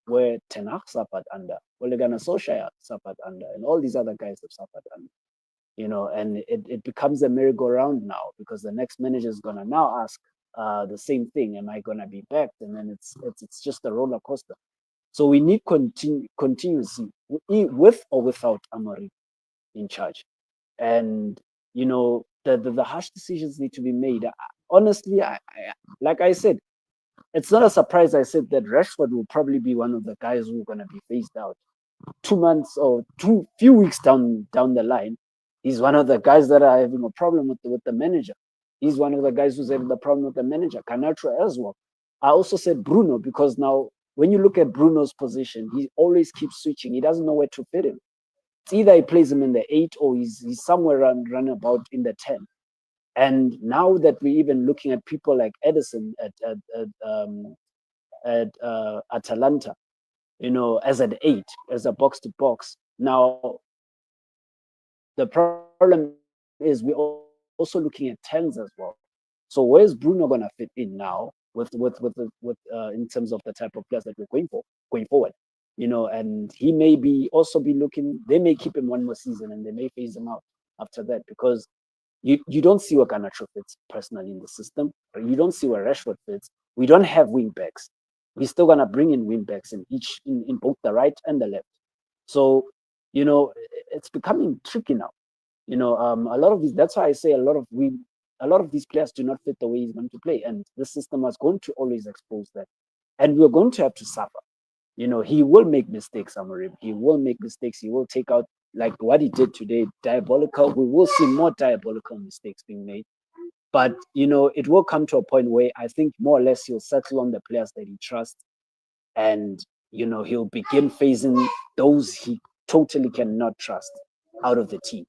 where Ten Hag suffered under, Ole Gunnar Solskjaer suffered under, and all these other guys have suffered under. And it becomes a merry-go-round now, because the next manager is gonna now ask the same thing: am I gonna be backed? And then it's just a roller coaster. So we need continuity with or without Amorim in charge, and the harsh decisions need to be made. Honestly, like I said, it's not a surprise I said that Rashford will probably be one of the guys who are going to be phased out 2 months or few weeks down the line. He's one of the guys that are having a problem with the manager. He's one of the guys who's having the problem with the manager. Canacho as well. I also said Bruno, because now when you look at Bruno's position, he always keeps switching. He doesn't know where to fit him. It's either he plays him in the 8 or he's somewhere run about in the 10. And now that we're even looking at people like Edison at Atalanta, as an 8, as a box to box. Now, the problem is we're also looking at 10s as well. So where's Bruno gonna fit in now with in terms of the type of players that we're going forward? And he may also be looking. They may keep him one more season and they may phase him out after that, because you don't see where Garnacho fits personally in the system. You don't see where Rashford fits. We don't have wing backs. We're still gonna bring in wing backs in both the right and the left. So it's becoming tricky now. A lot of these. That's why I say a lot of these players do not fit the way he's going to play, and the system is going to always expose that, and we're going to have to suffer. He will make mistakes, Amorim. He will make mistakes. He will take out, like what he did today, diabolical. We will see more diabolical mistakes being made. But, it will come to a point where I think more or less he'll settle on the players that he trusts. And, he'll begin phasing those he totally cannot trust out of the team.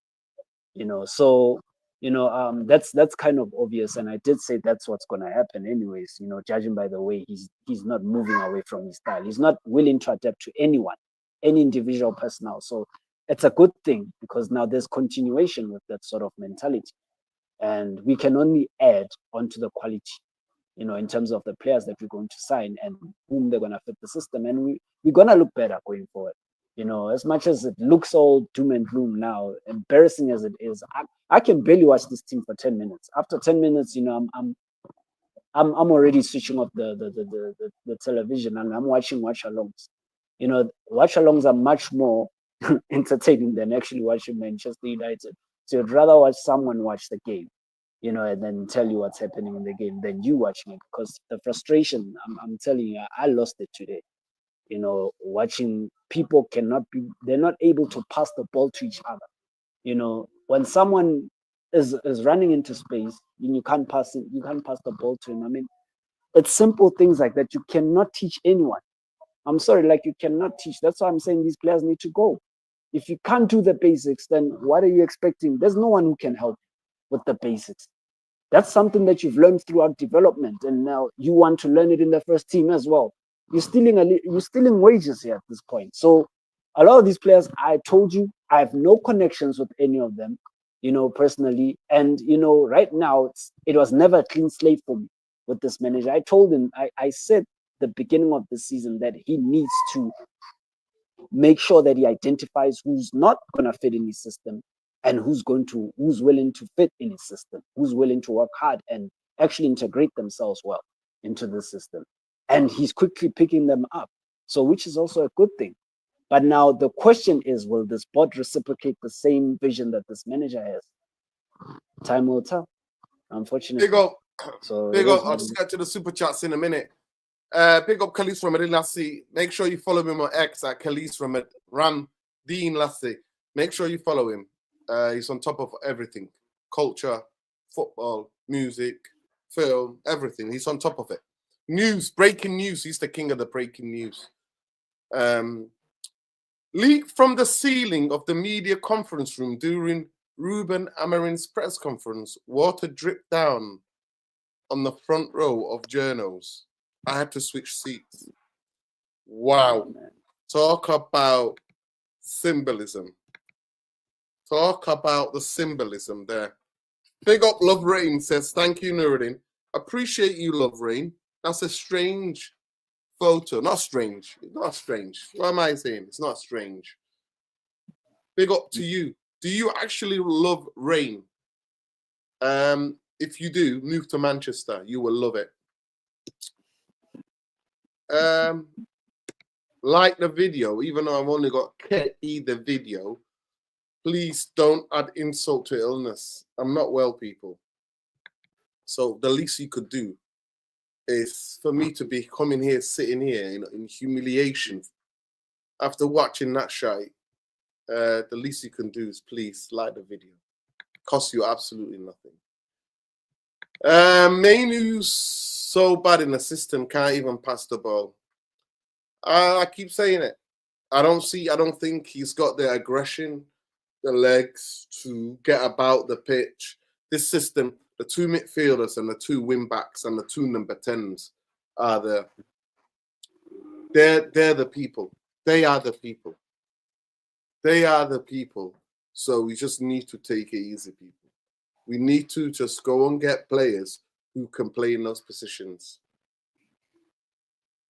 So, that's kind of obvious. And I did say that's what's going to happen anyways, judging by the way he's not moving away from his style. He's not willing to adapt to anyone, any individual personnel. So it's a good thing, because now there's continuation with that sort of mentality. And we can only add onto the quality, in terms of the players that we're going to sign and whom they're going to fit the system. And we're going to look better going forward. As much as it looks all doom and gloom now, embarrassing as it is, I can barely watch this team for 10 minutes. After 10 minutes, I'm already switching off the television and I'm watching watch-alongs. Watch-alongs are much more entertaining than actually watching Manchester United. So you'd rather watch someone watch the game, and then tell you what's happening in the game than you watching it, because the frustration, I'm telling you, I lost it today. Watching people they're not able to pass the ball to each other. When someone is running into space and you can't pass it, you can't pass the ball to him. I mean, it's simple things like that you cannot teach anyone. I'm sorry, like you cannot teach. That's why I'm saying these players need to go. If you can't do the basics, then what are you expecting? There's no one who can help with the basics. That's something that you've learned throughout development, and now you want to learn it in the first team as well. You're stealing wages here at this point. So a lot of these players, I told you, I have no connections with any of them, personally. And right now it was never a clean slate for me with this manager. I told him, I said the beginning of the season that he needs to make sure that he identifies who's not going to fit in his system and who's willing to fit in his system, who's willing to work hard and actually integrate themselves well into the system. And he's quickly picking them up. So, which is also a good thing. But now the question is, will this board reciprocate the same vision that this manager has? Time will tell, unfortunately. Big up. So Big up. I'll just get to the super chats in a minute. Big up Khalees from Lassie. Make sure you follow him on X at Khalees from Ram Dean Lassie. Make sure you follow him. He's on top of everything. Culture, football, music, film, everything. He's on top of it. News, breaking news. He's the king of the breaking news. Leak from the ceiling of the media conference room during Ruben Amarin's press conference. Water dripped down on the front row of journos. I had to switch seats. Wow. Talk about symbolism. Talk about the symbolism there. Big up Love Rain says, thank you, Nuruddin. Appreciate you, Love Rain. That's a strange photo. Not strange. Not strange. What am I saying? It's not strange. Big up to you. Do you actually love rain? If you do, move to Manchester. You will love it. Like the video, even though I've only got the video, please don't add insult to illness. I'm not well, people. So the least you could do is for me to be coming here, sitting here in humiliation after watching that shite. The least you can do is please like the video. Costs you absolutely nothing. Menu's so bad in the system, can't even pass the ball. I keep saying it. I don't think he's got the aggression, the legs to get about the pitch. This system, the two midfielders and the two wing backs and the two number 10s are they're the people. They are the people. They are the people. So we just need to take it easy, people. We need to just go and get players who can play in those positions.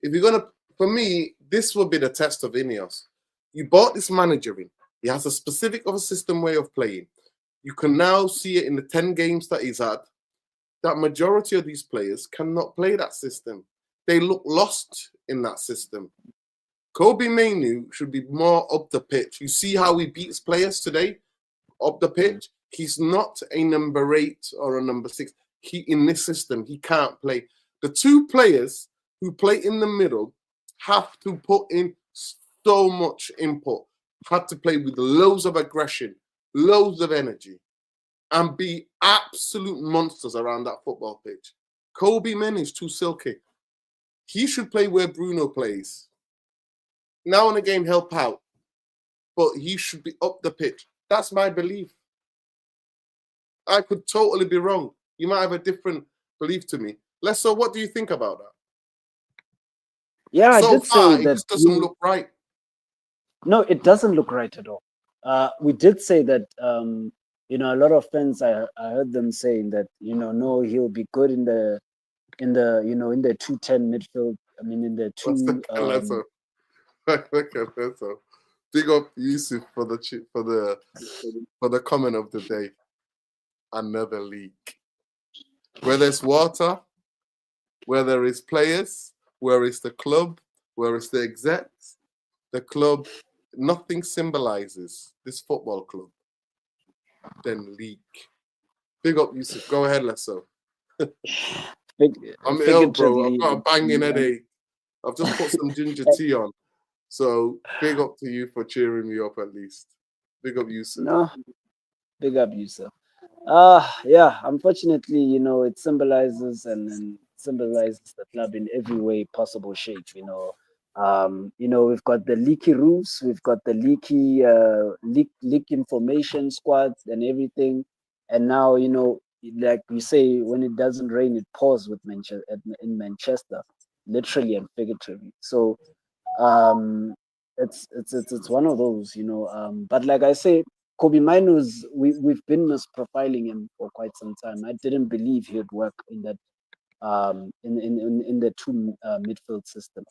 If you're going to, for me, this will be the test of INEOS. You bought this manager in. He has a specific of a system way of playing. You can now see it in the 10 games that he's had, that majority of these players cannot play that system. They look lost in that system. Kobe Mainoo should be more up the pitch. You see how he beats players today? Up the pitch. He's not a number 8 or a number 6. In this system, he can't play. The two players who play in the middle have to put in so much input, have to play with loads of aggression, loads of energy, and be absolute monsters around that football pitch. Kobe Mainoo is too silky. He should play where Bruno plays. Now and again, help out, but he should be up the pitch. That's my belief. I could totally be wrong. You might have a different belief to me. Lesso, what do you think about that? Yeah, so I did far, say that it just doesn't look right. No, it doesn't look right at all. We did say that, a lot of fans, I heard them saying that, no, he'll be good in the 210 midfield. I mean, in the two. Look at Lesso. Big up Yusuf for the comment of the day. Another leak. Where there's water, where there is players, where is the club, where is the execs, the club, nothing symbolizes this football club then leak. Big up Yusuf. Go ahead, Lesso. I'm ill, bro. I've got a banging headache. I've just put some ginger tea on. So big up to you for cheering me up at least. Big up Yusuf. No, big up Yusuf. Yeah, unfortunately, it symbolizes and symbolizes the club in every way possible shape. We've got the leaky roofs, we've got the leaky leak information squads and everything. And now, like we say, when it doesn't rain, it pours with Manchester in Manchester, literally and figuratively. So it's one of those. But like I say, Kobe Mainoo's we've been misprofiling him for quite some time. I didn't believe he would work in that in the two midfield system.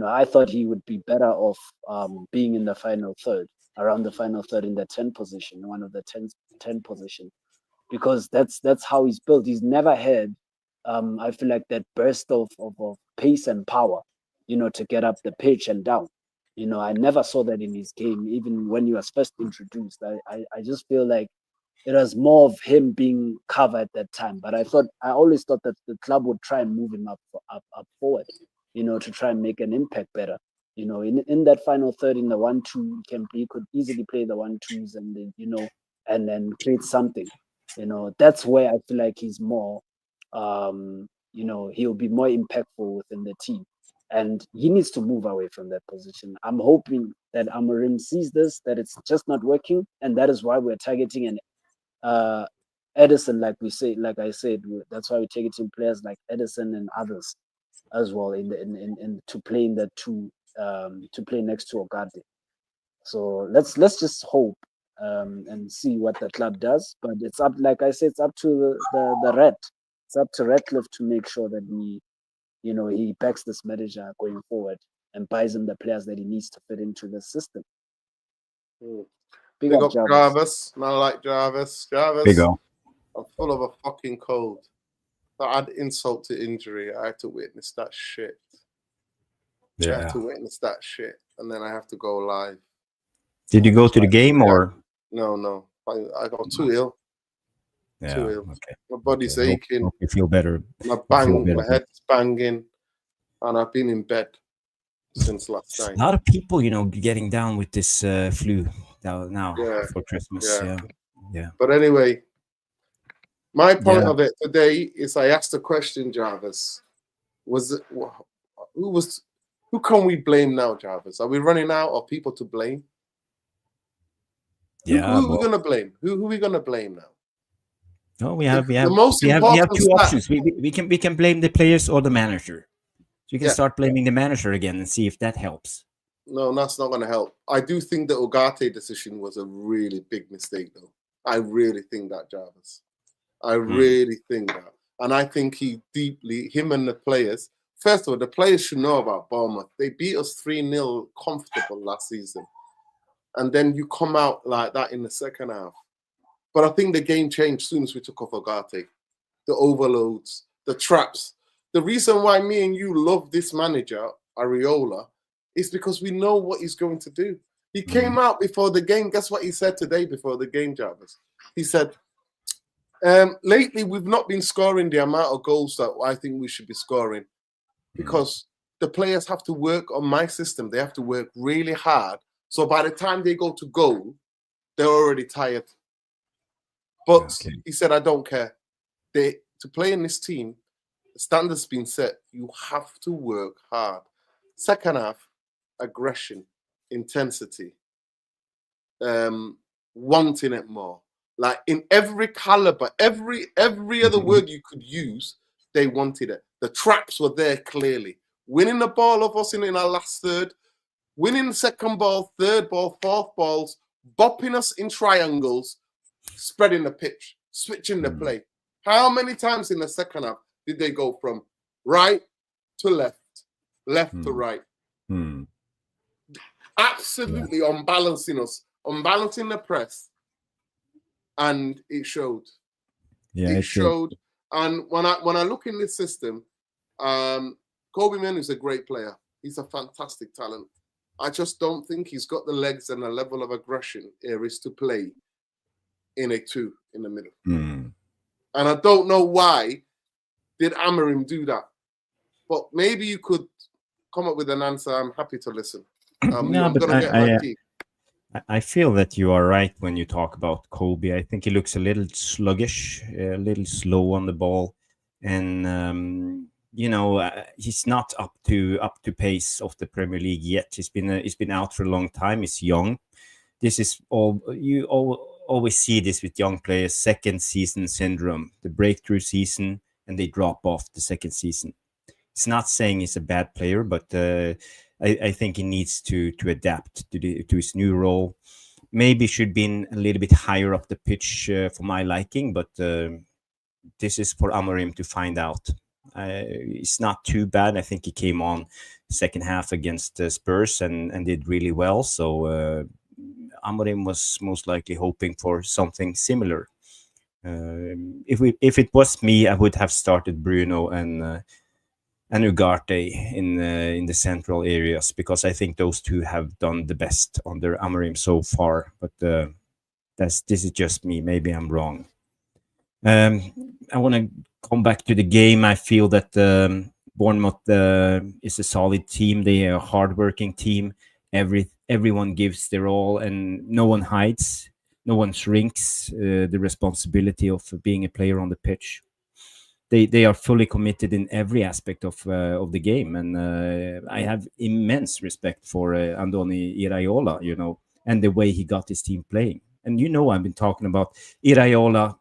I thought he would be better off being in the final third, around the final third in the 10 position, one of the 10 position, because that's how he's built. He's never had I feel like that burst of pace and power, to get up the pitch and down. I never saw that in his game, even when he was first introduced. I just feel like it was more of him being covered at that time. But I always thought that the club would try and move him up forward, to try and make an impact better. In that final third in the 1-2, he could easily play the 1-2s and then and then create something. That's where I feel like he's more he'll be more impactful within the team. And he needs to move away from that position. I'm hoping that Amorim sees this, that it's just not working, and that is why we're targeting an Edison, like I said, that's why we're targeting players like Edison and others as well in to play in the two to play next to Ogade. So let's just hope and see what the club does. But it's up, like I said, it's up to the Red. It's up to Ratcliffe to make sure that he backs this manager going forward and buys him the players that he needs to fit into the system. Big up Jarvis. Man, I like Jarvis. Big up. I'm full of a fucking cold. I had insult to injury. I had to witness that shit. Yeah. I have to witness that shit, and then I have to go live. Did you go to the game or? No. I got too ill. Yeah. Too ill. Okay. My body's Okay. aching. Hope you feel better. My head's banging, and I've been in bed since last night. A lot of people, getting down with this flu now for Christmas. Yeah. But anyway, my point of it today is I asked a question, Jarvis. Who can we blame now, Jarvis? Are we running out of people to blame? Yeah. Who are we gonna blame? Who are we gonna blame now? No, we have the most important two options. We can blame the players or the manager. So you can start blaming the manager again and see if that helps. No, that's not going to help. I do think the Ogate decision was a really big mistake, though. I really think that, Jarvis. I really think that. And I think him and the players, first of all, the players should know about Bournemouth. They beat us 3-0 comfortable last season. And then you come out like that in the second half. But I think the game changed as soon as we took off Ogate. The overloads, the traps. The reason why me and you love this manager, Areola, is because we know what he's going to do. He came out before the game. Guess what he said today before the game, Jarvis? He said, lately we've not been scoring the amount of goals that I think we should be scoring because the players have to work on my system. They have to work really hard. So by the time they go to goal, they're already tired. But he said, I don't care. To play in this team, the standard's been set. You have to work hard. Second half, aggression, intensity, wanting it more. Like in every caliber, every other word you could use, they wanted it. The traps were there clearly. Winning the ball off us in our last third, winning the second ball, third ball, fourth balls, bopping us in triangles, spreading the pitch, switching the play. How many times in the second half did they go from right to left, left to right? Absolutely unbalancing us, unbalancing the press. And it showed. It showed. And when I look in this system, Kobe Mainoo is a great player. He's a fantastic talent. I just don't think he's got the legs and the level of aggression here is to play in a 2 in the middle. And I don't know why did Amorim do that. But maybe you could come up with an answer. I'm happy to listen. I'm gonna get my key. I feel that you are right when you talk about Kobe. I think he looks a little sluggish, a little slow on the ball, and he's not up to pace of the Premier League yet. He's been out for a long time. He's young. This is always see this with young players: second season syndrome, the breakthrough season, and they drop off the second season. It's not saying he's a bad player, but I think he needs to adapt to his new role. Maybe should been a little bit higher up the pitch for my liking, but this is for Amorim to find out. It's not too bad. I think he came on second half against Spurs and did really well. So Amorim was most likely hoping for something similar. If it was me, I would have started Bruno and Ugarte in the central areas, because I think those two have done the best under Amorim so far. But this is just me. Maybe I'm wrong. I want to come back to the game. I feel that Bournemouth is a solid team. They are a hardworking team. Everyone gives their all, and no one hides. No one shrinks the responsibility of being a player on the pitch. They are fully committed in every aspect of the game, and I have immense respect for Andoni Iraola, and the way he got his team playing. And I've been talking about Iraola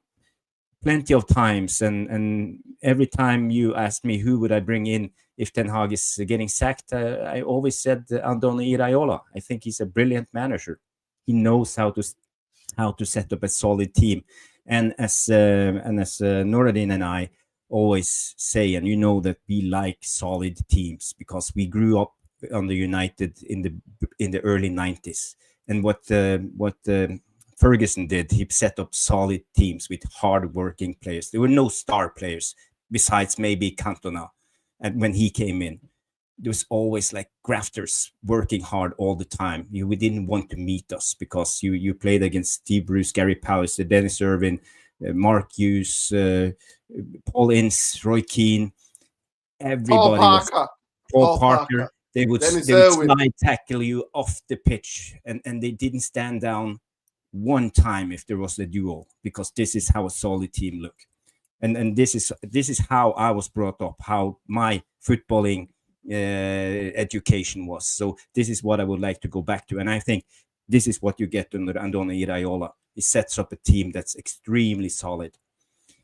plenty of times, and every time you ask me who would I bring in if Ten Hag is getting sacked, I always said Andoni Iraola. I think he's a brilliant manager. He knows how to set up a solid team, and as Noradin and I always say, and that we like solid teams because we grew up under United in the early 90s, and what Ferguson did, he set up solid teams with hard-working players. There were no star players besides maybe Cantona, and when he came in, there was always like grafters working hard all the time. We didn't want to meet us because you played against Steve Bruce, Gary Pallister, Dennis Irwin, Mark Hughes, Paul Ince, Roy Keane, everybody. Paul Parker. They would slide tackle you off the pitch, and they didn't stand down one time if there was a duel, because this is how a solid team look. And this is how I was brought up, how my footballing education was. So this is what I would like to go back to, and I think this is what you get under Andoni Iraola. He sets up a team that's extremely solid.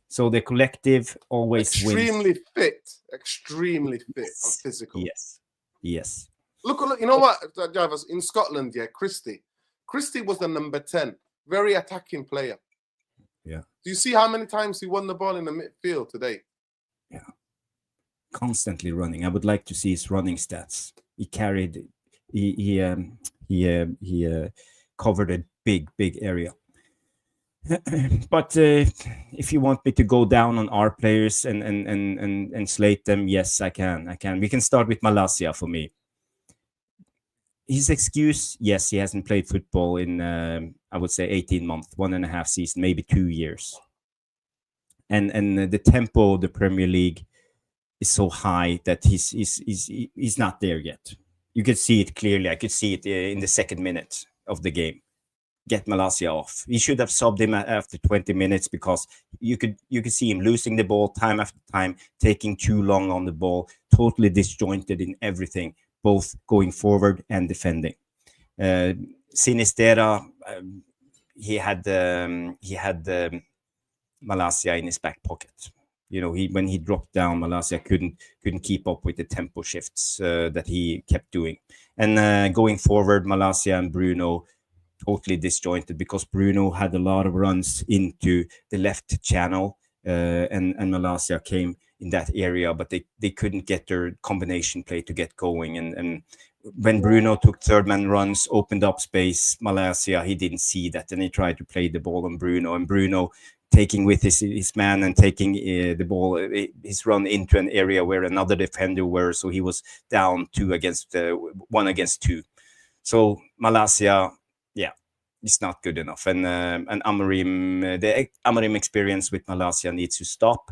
So the collective always extremely wins. Extremely fit, physical. Yes. Look, you know what, Jarvis, in Scotland, Christie was the number 10, very attacking player. Yeah. Do you see how many times he won the ball in the midfield today? Yeah. Constantly running. I would like to see his running stats. He covered a big area. But if you want me to go down on our players and slate them, yes, I can. We can start with Malacia for me. His excuse, yes, he hasn't played football in, I would say, 18 months, 1.5 seasons, maybe 2 years. And the tempo of the Premier League is so high that he's not there yet. You could see it clearly. I could see it in the second minute of the game. Get Malacia off. He should have subbed him after 20 minutes, because you could see him losing the ball time after time, taking too long on the ball, totally disjointed in everything, both going forward and defending. Sinistera, he had Malacia in his back pocket. When he dropped down, Malacia couldn't keep up with the tempo shifts that he kept doing. And going forward, Malacia and Bruno totally disjointed, because Bruno had a lot of runs into the left channel, and Malacia came in that area, but they couldn't get their combination play to get going. And when Bruno took third man runs, opened up space, Malacia, he didn't see that, and he tried to play the ball on Bruno, and Bruno taking with his man and taking the ball, his run into an area where another defender were, so he was down 1 against 2. So Malacia, it's not good enough, and Amorim, the Amorim experience with Malacia needs to stop.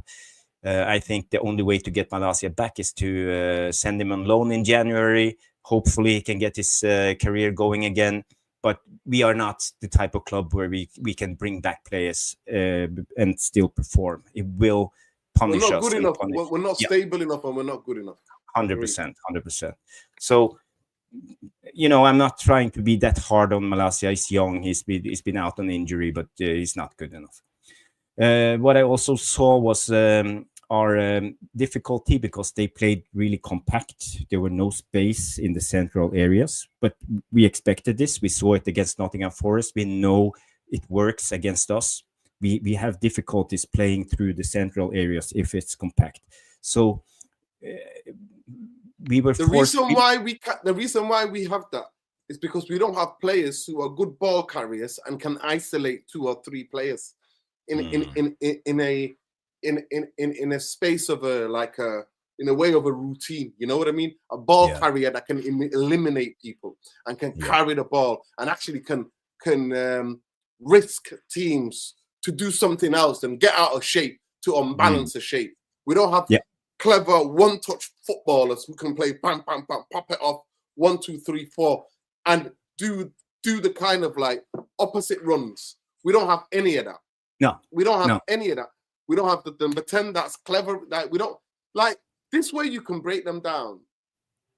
I think the only way to get Malacia back is to send him on loan in January. Hopefully, he can get his career going again. but we are not the type of club where we can bring back players and still perform. It will punish We're not us. good enough. We're not Yeah. stable enough, and we're not good enough. 100%, 100%. So, I'm not trying to be that hard on Malaysia. He's young. He's been out on injury, but he's not good enough. What I also saw was our difficulty because they played really compact. There were no space in the central areas, but we expected this. We saw it against Nottingham Forest. We know it works against us. We have difficulties playing through the central areas if it's compact. So we were the reason why we have that is because we don't have players who are good ball carriers and can isolate 2 or 3 players in a space of in a way of a routine. You know what I mean? A ball carrier that can eliminate people and can carry the ball and actually can risk teams to do something else and get out of shape to unbalance a shape. We don't have clever one-touch footballers who can play bam, bam, bam, pop it off 1, 2, 3, 4, and do the kind of like opposite runs. We don't have any of that. No, we don't have any of that. We don't have the pretend that's clever. Like we don't like this way. You can break them down.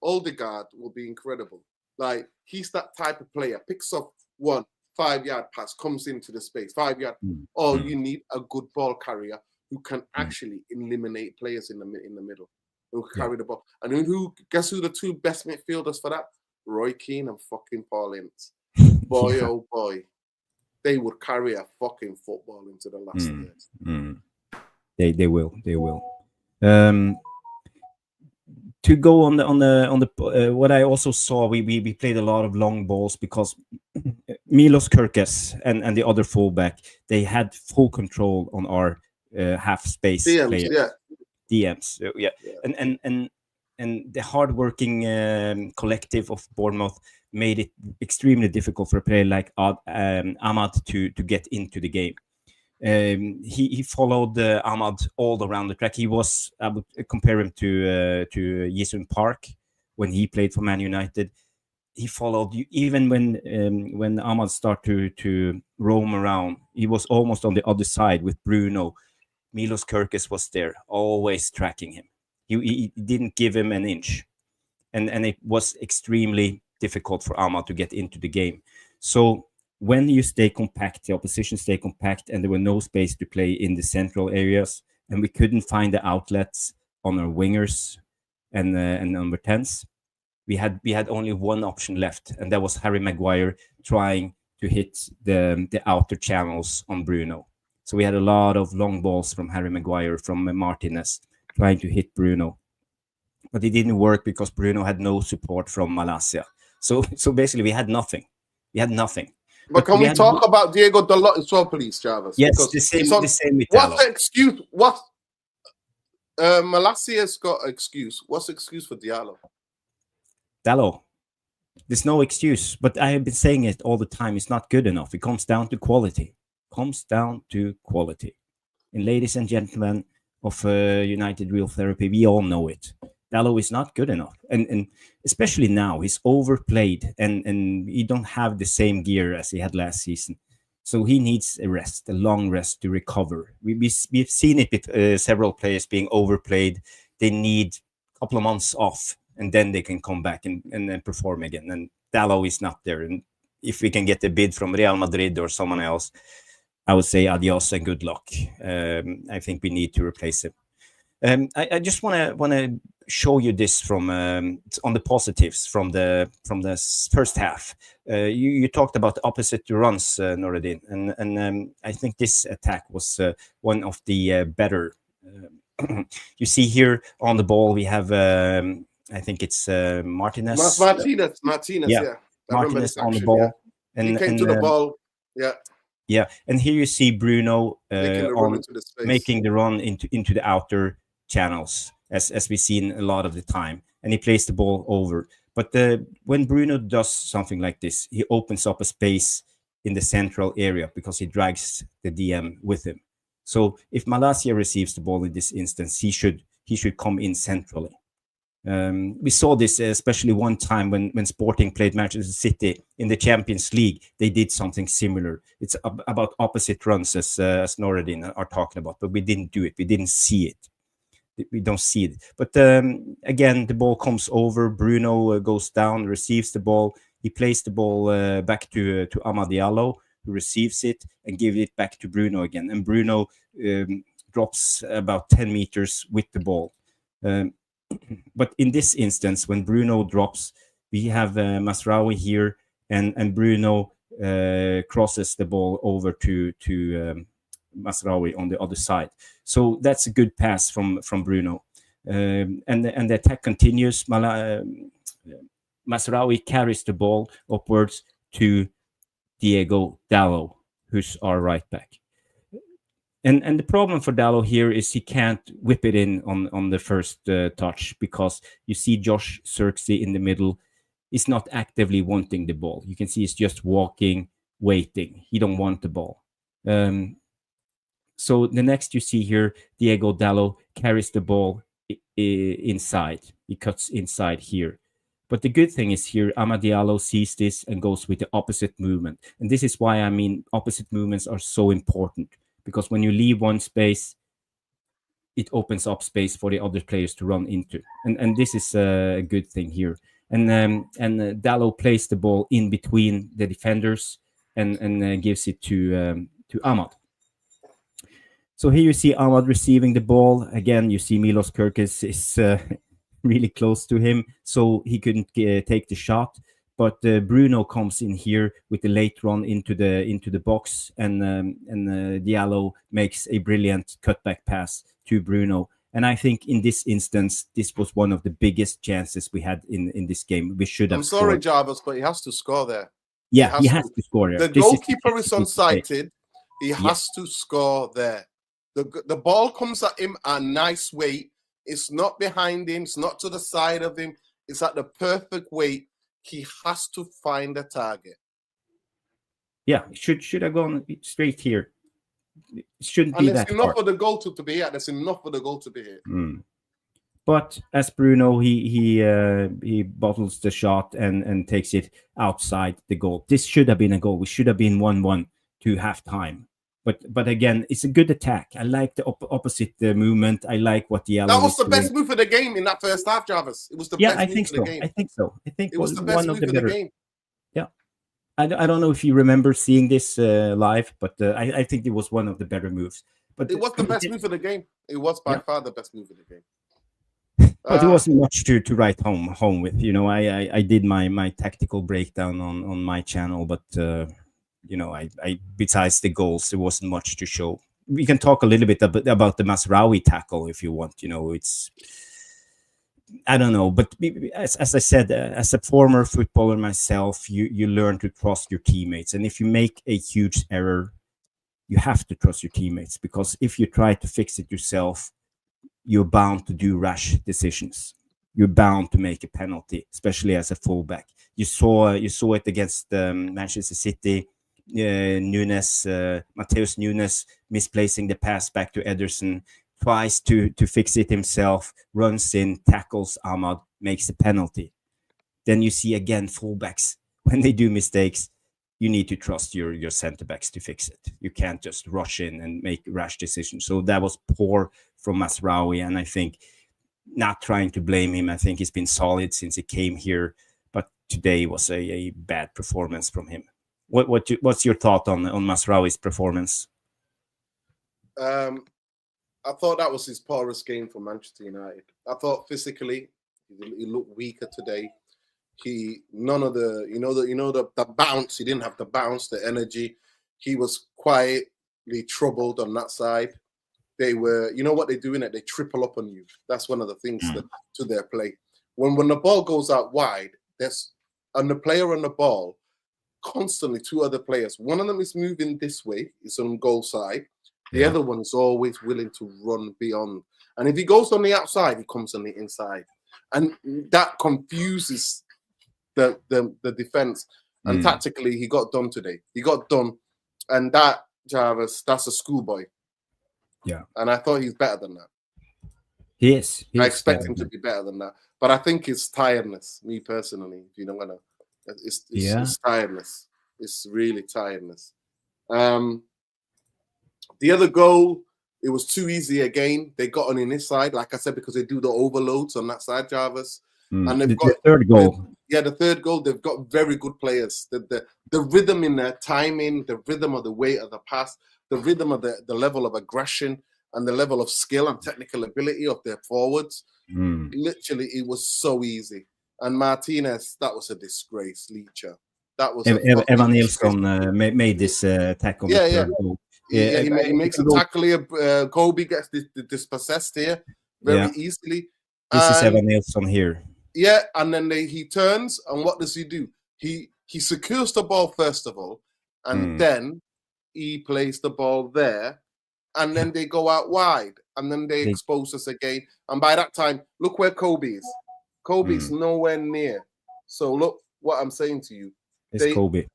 Odegaard will be incredible. Like he's that type of player. Picks up 1 5-yard pass, comes into the space 5-yard. You need a good ball carrier who can actually eliminate players in the middle, who carry the ball. And guess who the 2 best midfielders for that? Roy Keane and fucking Paul Ince. Boy, oh boy. They would carry a fucking football into the last years. They will. To go on the what I also saw, we played a lot of long balls because Milos Kerkez and the other fullback, they had full control on our half space players. DMs, and the hardworking collective of Bournemouth made it extremely difficult for a player like Ahmad to get into the game. He followed Ahmad all around the track. He was, I would compare him to Huijsen Park when he played for Man United. He followed you even when Ahmad started to roam around. He was almost on the other side with Bruno. Milos Kerkez was there, always tracking him. He didn't give him an inch, and it was extremely difficult for Ahmad to get into the game. So when you stay compact, the opposition stay compact, and there were no space to play in the central areas, and we couldn't find the outlets on our wingers and number 10s. We had only one option left, and that was Harry Maguire trying to hit the outer channels on Bruno. So we had a lot of long balls from Harry Maguire, from Martinez, trying to hit Bruno. But it didn't work because Bruno had no support from Malaysia. So basically we had nothing. But can we talk about Diego Dalot as well, please, Jarvis? Yes, the same with what's the excuse? What Malaysia's got an excuse. What's the excuse for Diallo? Dalot. There's no excuse, but I have been saying it all the time. It's not good enough. It comes down to quality. And ladies and gentlemen of United Real Therapy, we all know it. Dalot is not good enough, and especially now he's overplayed, and he don't have the same gear as he had last season. So he needs a rest, a long rest to recover. We've seen it with several players being overplayed. They need a couple of months off, and then they can come back and perform again. And Dalot is not there. And if we can get a bid from Real Madrid or someone else, I would say adios and good luck. I think we need to replace him. I just want to show you this from on the positives from the first half. You talked about the opposite runs, Nuruddin, and I think this attack was one of the better. You see here on the ball we have I think it's Martinez. Martinez, yeah. Martinez on the ball, he came to the ball, yeah. And here you see Bruno making the run into the outer channels, as we've seen a lot of the time, and he plays the ball over. But when Bruno does something like this, he opens up a space in the central area because he drags the DM with him. So if Malaysia receives the ball in this instance, he should come in centrally. We saw this especially one time when Sporting played Manchester City in the Champions League. They did something similar. It's about opposite runs, as Noradin are talking about, but we didn't do it. We didn't see it. We don't see it. But again, the ball comes over. Bruno goes down, receives the ball. He plays the ball back to Amad Diallo, who receives it and gives it back to Bruno again. And Bruno drops about 10 meters with the ball. But in this instance, when Bruno drops, we have Mazraoui here, and Bruno crosses the ball over to Mazraoui on the other side. So that's a good pass from Bruno. And the attack continues. Mazraoui carries the ball upwards to Diego Dalot, who's our right back. And the problem for Dalot here is he can't whip it in on the first touch, because you see Josh Xerxes in the middle is not actively wanting the ball. You can see he's just walking, waiting. He don't want the ball. So the next you see here, Diego Dalot carries the ball inside. He cuts inside here. But the good thing is here, Amad Diallo sees this and goes with the opposite movement. And this is why, I mean, opposite movements are so important. Because when you leave one space, it opens up space for the other players to run into. And this is a good thing here. And Dalot plays the ball in between the defenders and gives it to Amad. So here you see Amad receiving the ball. Again, you see Milos Kerkez is really close to him, so he couldn't take the shot. But Bruno comes in here with the late run into the box, and Diallo makes a brilliant cutback pass to Bruno. And I think in this instance, this was one of the biggest chances we had in this game. We should have. I'm sorry, Jarvis, but he has to score there. Yeah, he has to score there. The goalkeeper is unsighted. He has to score there. The ball comes at him at a nice weight. It's not behind him. It's not to the side of him. It's at the perfect weight. He has to find a target. Yeah, should have gone straight here. It shouldn't be that hard. There's enough for the goal to be here. There's enough for the goal to be here. But as Bruno, he bottles the shot and takes it outside the goal. This should have been a goal. We should have been 1-1 to halftime. But again, it's a good attack. I like the opposite movement. I like what the That was the best move of the game in that first half, Jarvis. It was the best move of the game. I think so. I think it was the best move of the game. Yeah. I don't know if you remember seeing this live, but I think it was one of the better moves. But it was the best move of the game. It was by far the best move of the game. But it wasn't much to write home with. You know, I did my tactical breakdown on my channel, but you know, I besides the goals, there wasn't much to show. We can talk a little bit about the Mazraoui tackle if you want. You know, it's, I don't know, but as I said, as a former footballer myself, you learn to trust your teammates, and if you make a huge error, you have to trust your teammates, because if you try to fix it yourself, you're bound to do rash decisions. You're bound to make a penalty, especially as a fullback. You saw it against Manchester City. Mateus Nunes misplacing the pass back to Ederson, tries to fix it himself, runs in, tackles Amad, makes a penalty. Then you see again fullbacks, when they do mistakes, you need to trust your center backs to fix it. You can't just rush in and make rash decisions. So that was poor from Mazraoui, and I think, not trying to blame him, I think he's been solid since he came here, but today was a bad performance from him. What's your thought on Mazraoui's performance? I thought that was his poorest game for Manchester United. I thought physically he looked weaker today. None of the bounce. He didn't have the bounce, the energy. He was quietly troubled on that side. They were, you know what they're doing? They triple up on you. That's one of the things to their play. When the ball goes out wide, there's the player on the ball. Constantly two other players. One of them is moving this way, it's on goal side. The other one is always willing to run beyond. And if he goes on the outside, he comes on the inside. And that confuses the defense. And tactically, he got done today. He got done. And that, Jarvis, that's a schoolboy. Yeah. And I thought he's better than that. He is. I expect him to be better than that. But I think it's tiredness, me personally. If you don't want to, it's tiredness. It's really tiredness. The other goal, it was too easy again. They got on in this side, like I said, because they do the overloads on that side, Jarvis. And they've got the third goal. The third goal. They've got very good players. The rhythm in their timing, the rhythm of the weight of the pass, the rhythm of the level of aggression, and the level of skill and technical ability of their forwards. Literally, it was so easy. And Martinez, that was a disgrace, Leacher. That was Evan Nilsson made this tackle. He makes a tackle here. Kobe gets dispossessed here very easily. This is Evan Nilsson here. Yeah, and then he turns, and what does he do? He secures the ball first of all, and then he plays the ball there, and then they go out wide, and then they expose us again. And by that time, look where Kobe is. Kobe's nowhere near. So look what I'm saying to you. It's Kobe.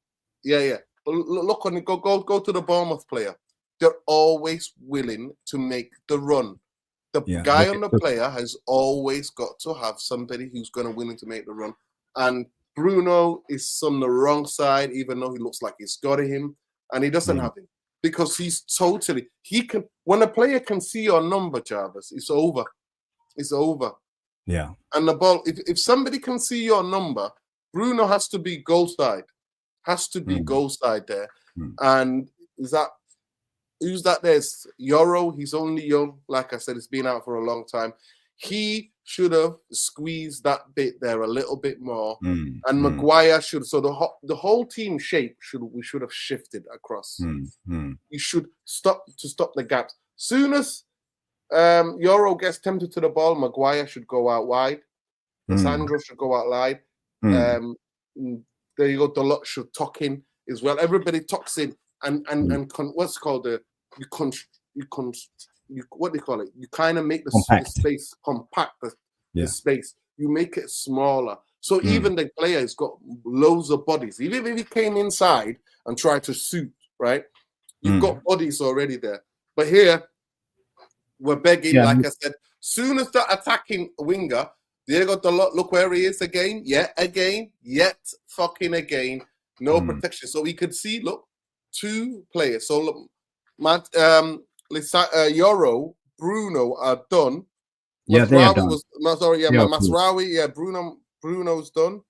Yeah. Look on go to the Bournemouth player. They're always willing to make the run. The guy on the player has always got to have somebody who's going to willing to make the run. And Bruno is on the wrong side, even though he looks like he's got him, and he doesn't have him because he can. When a player can see your number, Jarvis, it's over. It's over. Yeah. And the ball, if somebody can see your number, Bruno has to be goal side. Has to be goal side there. And who's that? There's Yoro. He's only young. Like I said, it's been out for a long time. He should have squeezed that bit there a little bit more. And Maguire should. So the whole team shape we should have shifted across. You should stop the gaps. Soon as Yoro gets tempted to the ball, Maguire should go out wide. Sandro should go out wide. There you go. The lot should tuck in as well. Everybody tucks in and what's called what do you call it? You kind of make the space compact. The space. You make it smaller. So even the player has got loads of bodies. Even if he came inside and tried to shoot, right? You've got bodies already there. But here we're begging, like I said, soon as the attacking winger. Diego Dalot, look where he is again. Yet fucking again. No protection. So we could see, look, two players. So look, Yoro, Bruno are done. Yeah, they are done. Masraoui, Bruno's done.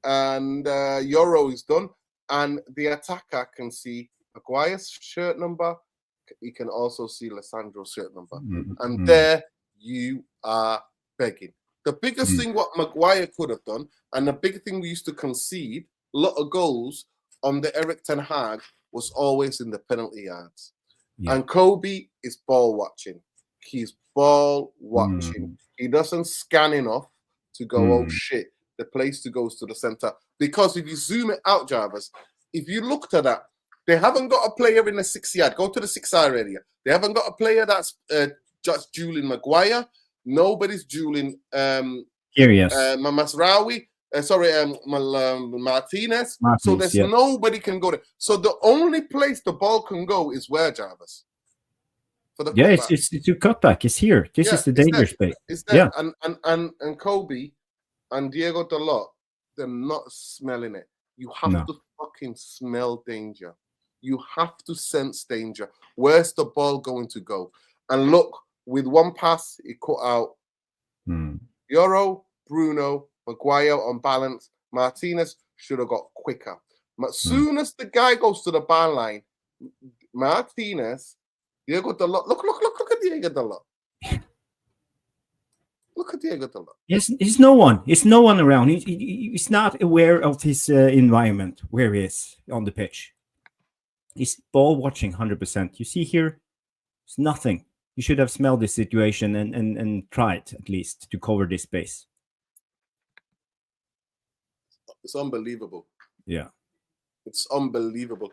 And Yoro is done. And the attacker can see Maguire's shirt number. He can also see Lissandro's shirt number. And there you are begging. The biggest thing what Maguire could have done, and the big thing we used to concede, a lot of goals on the Eric Ten Hag was always in the penalty yards. And Kobe is ball watching. He's ball watching. He doesn't scan enough to go, oh shit, the place to go is to the center. Because if you zoom it out, Jarvis, if you looked at that, they haven't got a player in the 6 yard. Go to the 6 yard area. They haven't got a player that's just dueling Maguire. Nobody's dueling Masraoui. Martinez. So there's nobody can go there. So the only place the ball can go is where, Jarvis? For the it's to cutback. It's here. This is the danger space. It's there. And Kobe and Diego Dalot, they're not smelling it. You have to fucking smell danger. You have to sense danger. Where's the ball going to go? And look, with one pass, he cut out Yoro, Bruno, Maguire on balance. Martinez should have got quicker. But as soon as the guy goes to the byline, Martinez, Diego Dalot, look at Diego Dalot. Look at Diego Dalot. Yes, it's no one. It's no one around. He's not aware of his environment, where he is on the pitch. He's ball watching 100%. You see here, it's nothing. You should have smelled this situation and tried at least to cover this space. It's unbelievable. Yeah. It's unbelievable.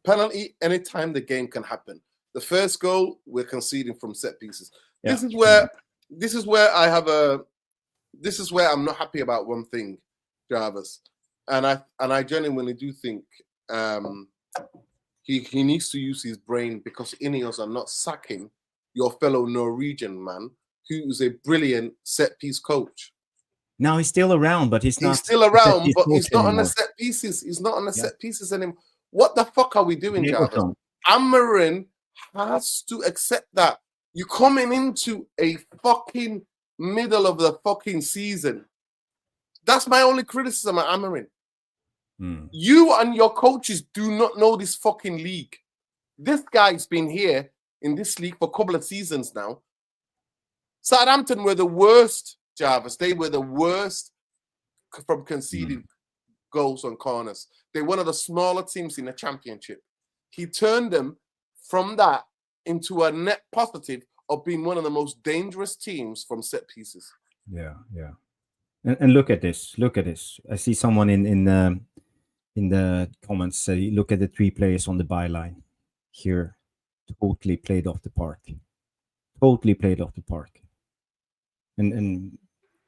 Penalty, anytime the game can happen. The first goal, we're conceding from set pieces. Yeah. This is where I'm not happy about one thing, Jarvis. And I genuinely do think he needs to use his brain, because INEOS are not sacking your fellow Norwegian man who's a brilliant set piece coach. Now he's still around, but he's not. He's still around, set-piece but coach he's not on the anymore. set pieces. He's not on the Yeah. set pieces anymore. What the fuck are we doing, Diego Jarvis? Tom. Amarin has to accept that. You're coming into a fucking middle of the fucking season. That's my only criticism of Amarin. You and your coaches do not know this fucking league. This guy's been here in this league for a couple of seasons now. Southampton were the worst, Jarvis. They were the worst from conceding goals on corners. They're one of the smaller teams in the championship. He turned them from that into a net positive of being one of the most dangerous teams from set pieces. Yeah. And look at this. Look at this. I see someone in the comments say, look at the 3 players on the byline here. Totally played off the park. Totally played off the park. And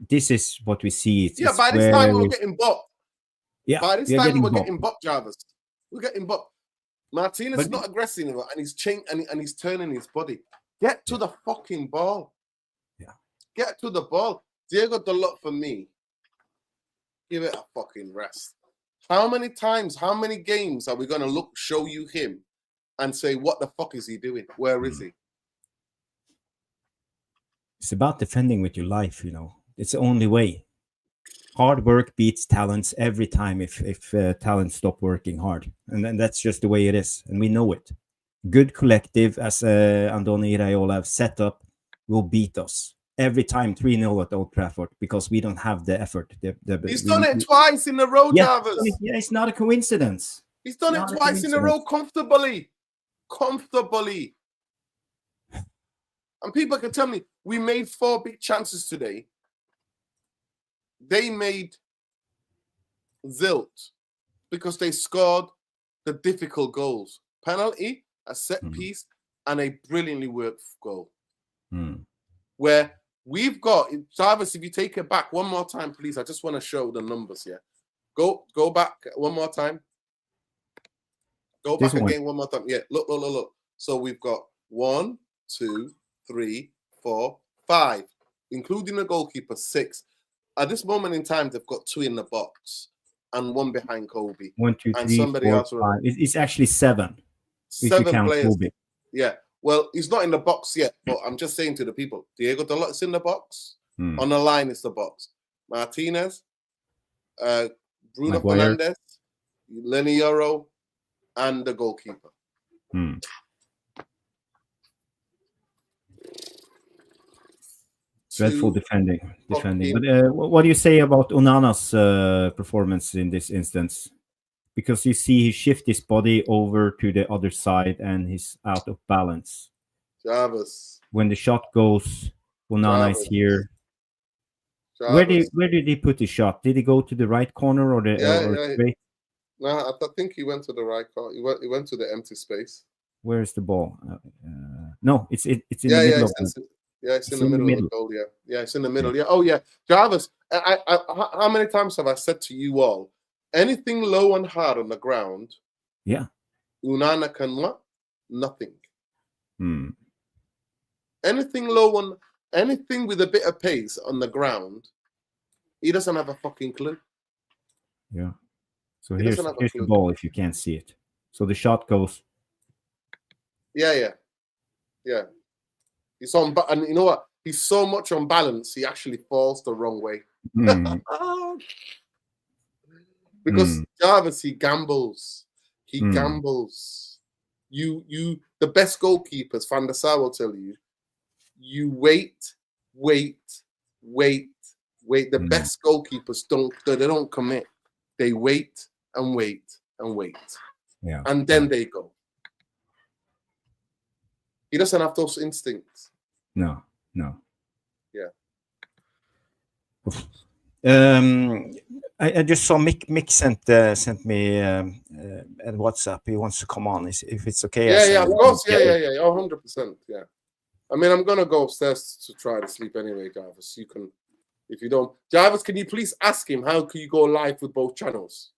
this is what we see. By this time we're getting bopped. Yeah, by this time we're getting bopped, Jarvis. We're getting bopped. Martinez is not aggressive and he's and he's turning his body. Get to the fucking ball. Yeah. Get to the ball. Diego Dalot for me. Give it a fucking rest. How many times, how many games are we going to show you him and say, what the fuck is he doing? Where is he? It's about defending with your life, you know. It's the only way. Hard work beats talents every time if talents stop working hard. And then that's just the way it is. And we know it. Good collective, as Andoni Iraola have set up, will beat us. Every time 3-0 at Old Trafford because we don't have the effort. He's done it twice in a row, Jarvis. Yeah, it's not a coincidence. He's done it twice in a row comfortably. Comfortably. And people can tell me, we made 4 big chances today. They made zilch because they scored the difficult goals. Penalty, a set piece, and a brilliantly worked goal. Where we've got, Jarvis, if you take it back one more time, please. I just want to show the numbers here. Go back one more time. Go back again one more time. Yeah, look. So we've got 1, 2, 3, 4, 5, including the goalkeeper, 6. At this moment in time, they've got 2 in the box and 1 behind Kobe. 1, 2, 3, 4, 5. It's actually 7. 7 players. Kobe. Yeah. Well, he's not in the box yet, but I'm just saying to the people, Diego Dalot's in the box. On the line is the box. Martinez, Bruno Fernandes, Lenny Yoro, and the goalkeeper. Dreadful defending. But what do you say about Onana's performance in this instance? Because you see he shift his body over to the other side and he's out of balance. Jarvis. When the shot goes, Onana is here. Where did he put the shot? Did he go to the right corner or the straight? No, I think he went to the right corner. He went to the empty space. Where is the ball? No, it's in the middle. It's in the middle of the goal. Yeah, it's in the middle. Yeah. Oh yeah, Jarvis. How many times have I said to you all? Anything low and hard on the ground, Onana can what? Nothing. Anything anything with a bit of pace on the ground, he doesn't have a fucking clue. Yeah. So here's the ball if you can't see it. So the shot goes. Yeah. He's on, and you know what? He's so much on balance, he actually falls the wrong way. Because Jarvis, he gambles. He gambles. You, the best goalkeepers, Van der Sar will tell you, you wait. The best goalkeepers don't commit. They wait and wait and wait. Yeah. And then they go. He doesn't have those instincts. No. Yeah. I just saw Mick sent me at WhatsApp. He wants to come on. If it's okay. Yeah, of course. Yeah. 100%. Yeah. I mean, I'm gonna go upstairs to try to sleep anyway, Jarvis. You can, if you don't, Jarvis, can you please ask him how can you go live with both channels?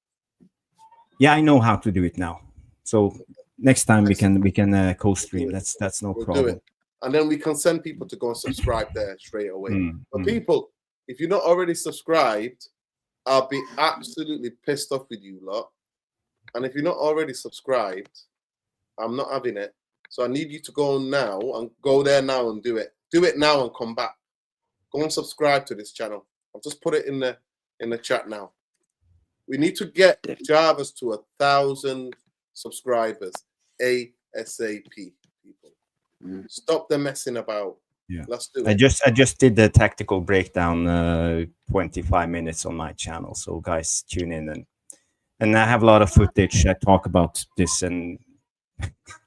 Yeah, I know how to do it now. So next time we can co-stream. That's no problem. Do it. and then we can send people to go and subscribe there straight away. But people, if you're not already subscribed, I'll be absolutely pissed off with you lot. And if you're not already subscribed, I'm not having it. So I need you to go now and go there now and do it. Do it now and come back. Go and subscribe to this channel. I'll just put it in the chat now. We need to get Jarvis to 1,000 subscribers ASAP, people. Stop the messing about. Yeah, let's do I it. just did the tactical breakdown 25 minutes on my channel, so guys tune in and I have a lot of footage. I talk about this and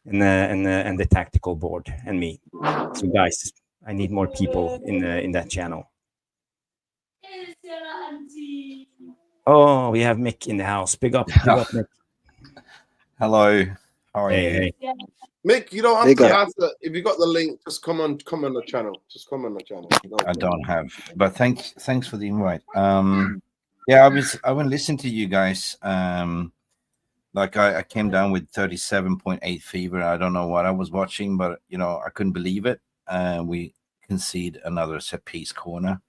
the tactical board and me. So guys, I need more people in that channel. Oh, we have Mick in the house. Big up, Mick. Hello. How are you? Hey. Mick, you don't have to answer. If you got the link, just come on the channel. Just come on the channel. I don't have, but thanks for the invite. Yeah, I went listen to you guys. Like I came down with 37.8 fever. I don't know what I was watching, but I couldn't believe it. We concede another set piece corner.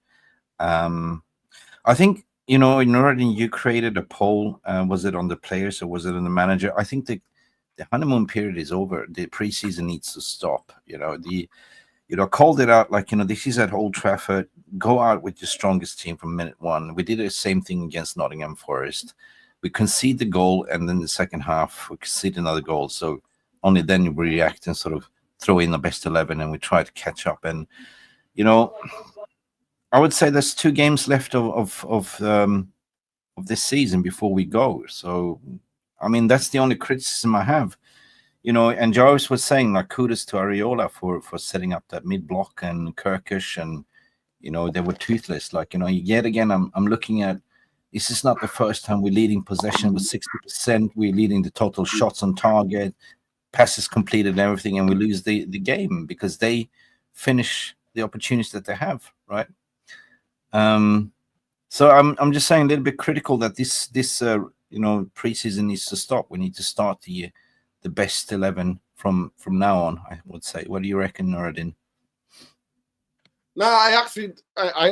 I think already you created a poll. Was it on the players or was it on the manager? I think the honeymoon period is over. The preseason needs to stop. Called it out like, this is at Old Trafford. Go out with your strongest team from minute one. We did the same thing against Nottingham Forest. We concede the goal, and then the second half, we concede another goal. So only then we react and sort of throw in the best 11, and we try to catch up. And, I would say there's 2 games left of this season before we go. So, I mean, that's the only criticism I have. And Jarvis was saying, like, kudos to Areola for setting up that mid-block and Kirkish, and, they were toothless. Like, yet again, I'm looking at, this is not the first time we're leading possession with 60%. We're leading the total shots on target, passes completed and everything, and we lose the game because they finish the opportunities that they have, right? So I'm just saying a little bit critical that this preseason needs to stop. We need to start the best 11 from now on, I would say. What do you reckon, Nuruddin? No, I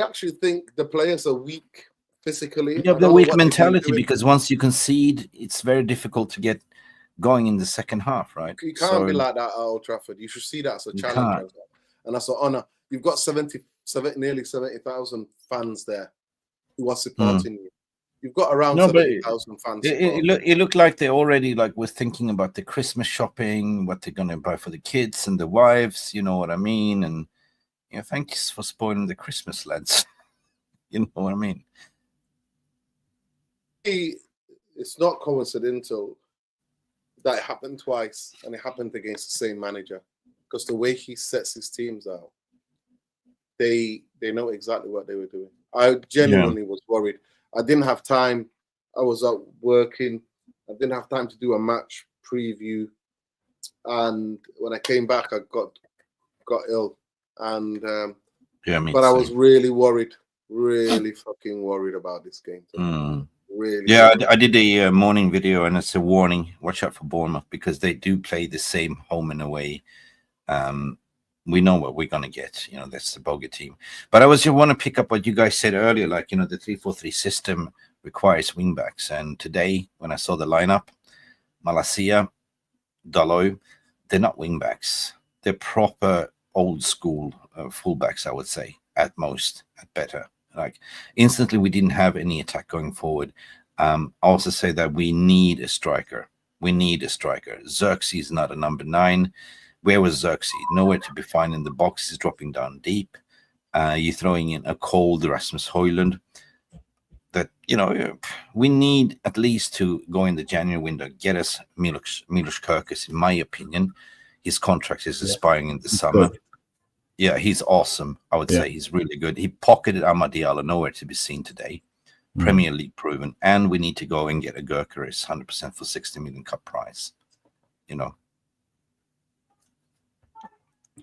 actually think the players are weak physically. You have the weak mentality because once you concede, it's very difficult to get going in the second half, right? You can't be like that at Old Trafford. You should see that as a challenge and as an honour. You've got nearly 70,000 fans there who are supporting you. You've got around 70,000 fans. It looked like they already were thinking about the Christmas shopping, what they're going to buy for the kids and the wives. You know what I mean? And thanks for spoiling the Christmas, lads. You know what I mean? It's not coincidental that it happened twice, and it happened against the same manager, because the way he sets his teams out, they know exactly what they were doing. I genuinely was worried. I didn't have time. I was out working. I didn't have time to do a match preview, and when I came back, I got ill, and but I was really worried, really fucking worried about this game. Really? Yeah, I did a morning video, and it's a warning. Watch out for Bournemouth because they do play the same home and away. We know what we're going to get. That's the bogey team. But I just want to pick up what you guys said earlier, like, the 3-4-3 system requires wingbacks. And today, when I saw the lineup, Malacia, Dalot, they're not wingbacks. They're proper old school fullbacks, I would say, at most, at better. Like, instantly, we didn't have any attack going forward. I also say that we need a striker. We need a striker. Xerxes is not a number 9. Where was Xerxes? Nowhere to be found in the box. He's dropping down deep. You're throwing in a cold Rasmus Højlund. That, we need at least to go in the January window, get us Milos Kerkez, in my opinion. His contract is expiring in the summer. Good. Yeah, he's awesome. I would say he's really good. He pocketed Amad Diallo, nowhere to be seen today. Premier League proven. And we need to go and get a Gyökeres 100% for 60 million cup price.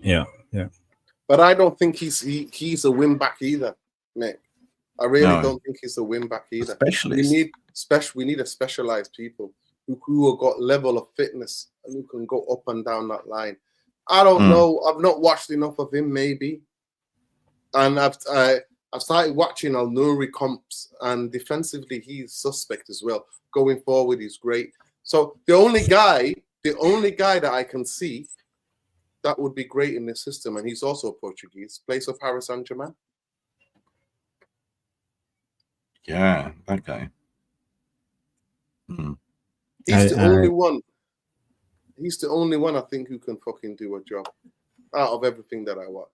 Yeah. But I don't think he's a win back either, Nick. I really don't think he's a win back either. Specialist. We need a specialized people who have got level of fitness and who can go up and down that line. I don't know. I've not watched enough of him, maybe. And I've started watching Al Nouri comps, and defensively he's suspect as well. Going forward, he's great. So the only guy that I can see that would be great in this system, and he's also Portuguese, place of Paris Saint-Germain. Yeah, that guy. He's the only one. He's the only one I think who can fucking do a job out of everything that I watch.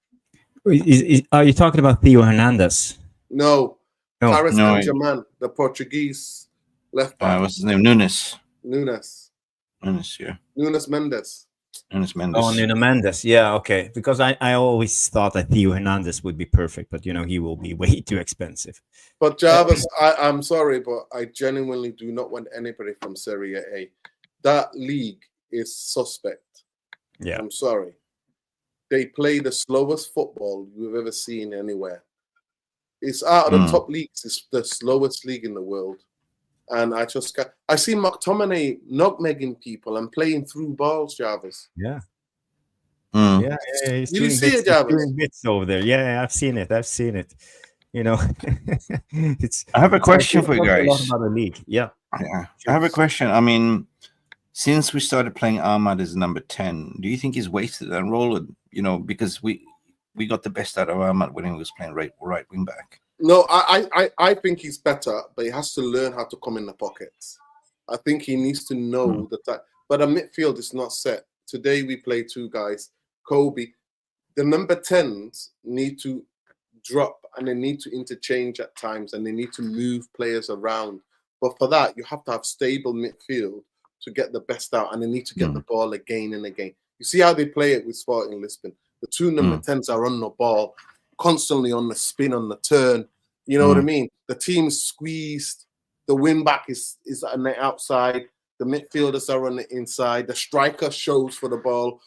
Are you talking about Theo Hernandez? No, Paris no, Saint-Germain, the Portuguese left back. What's his name? Nunes. Yeah. Nunes Mendes. Oh, Nuno Mendes. Yeah, okay. Because I always thought that Theo Hernandez would be perfect, but he will be way too expensive. But Jarvis, I'm sorry, but I genuinely do not want anybody from Serie A. That league is suspect. Yeah. I'm sorry. They play the slowest football you've ever seen anywhere. It's out of the top leagues. It's the slowest league in the world. And I see McTominay nutmegging people and playing through balls, Jarvis. Yeah. Yeah, he's Did you see it, Jarvis? doing bits over there. Yeah, I've seen it. I have a question for you guys. A lot about the league. Yeah. I have a question. I mean, since we started playing Ahmad as number 10, do you think he's wasted that role? Because we got the best out of Ahmad when he was playing right wing back. No, I think he's better, but he has to learn how to come in the pockets. I think he needs to know that. But a midfield is not set. Today we play two guys. Kobe, the number 10s need to drop and they need to interchange at times and they need to move players around. But for that, you have to have stable midfield to get the best out, and they need to get the ball again and again. You see how they play it with Sporting Lisbon. The two number 10s are on the ball, constantly on the spin, on the turn. You know what I mean? The team's squeezed. The wing back is on the outside. The midfielders are on the inside. The striker shows for the ball,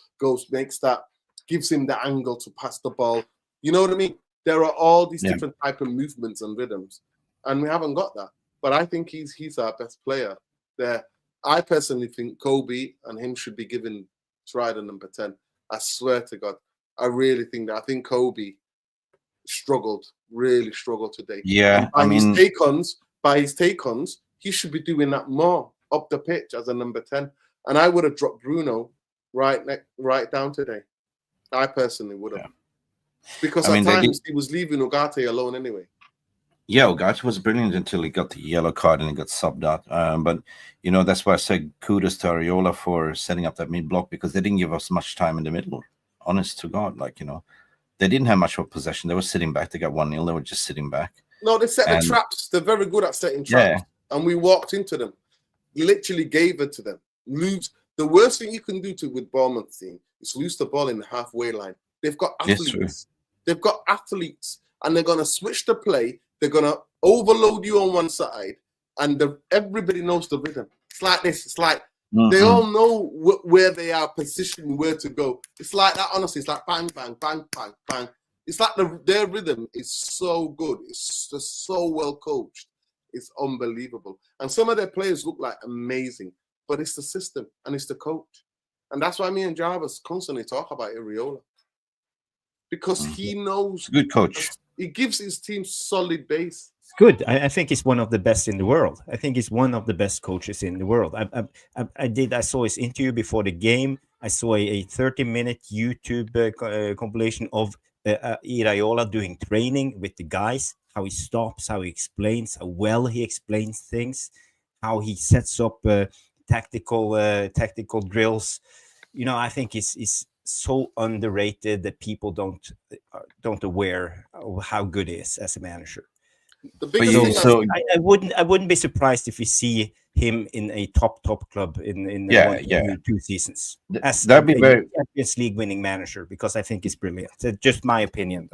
gives him the angle to pass the ball. You know what I mean? There are all these different type of movements and rhythms, and we haven't got that. But I think he's our best player there. I personally think Kobe and him should be given try the number 10. I swear to God, I really think that. I think Kobe really struggled today. Yeah, by his take-ons, he should be doing that more up the pitch as a number 10. And I would have dropped Bruno right down today. I personally would have. Because at times he was leaving Ugarte alone anyway. Yeah, Ugarte was brilliant until he got the yellow card and he got subbed out. But, that's why I said kudos to Areola for setting up that mid-block, because they didn't give us much time in the middle. Honest to God, they didn't have much of possession. They were sitting back. They got 1-0. They were just sitting back. No, they set the traps. They're very good at setting traps. Yeah. And we walked into them. Literally gave it to them. The worst thing you can do with Bournemouth team is lose the ball in the halfway line. They've got athletes. Yes, they've got athletes. And they're going to switch the play. They're going to overload you on one side. And everybody knows the rhythm. It's like this. It's like they all know where they are positioned, where to go. It's like that, honestly. It's like bang, bang, bang, bang, bang. It's like their rhythm is so good. It's just so well coached. It's unbelievable. And some of their players look like amazing. But it's the system and it's the coach. And that's why me and Jarvis constantly talk about Areola. Because he knows. Good coach. He gives his team solid base. Good. I think he's one of the best in the world. I think he's one of the best coaches in the world. I saw his interview before the game. I saw a 30-minute YouTube compilation of Iraola doing training with the guys, how he stops, how he explains, how well he explains things, how he sets up tactical drills. I think he's so underrated that people don't aware of how good he is as a manager. The biggest thing I wouldn't be surprised if we see him in a top club in 2 seasons. That'd be very Champions League winning manager, because I think he's brilliant. Just my opinion.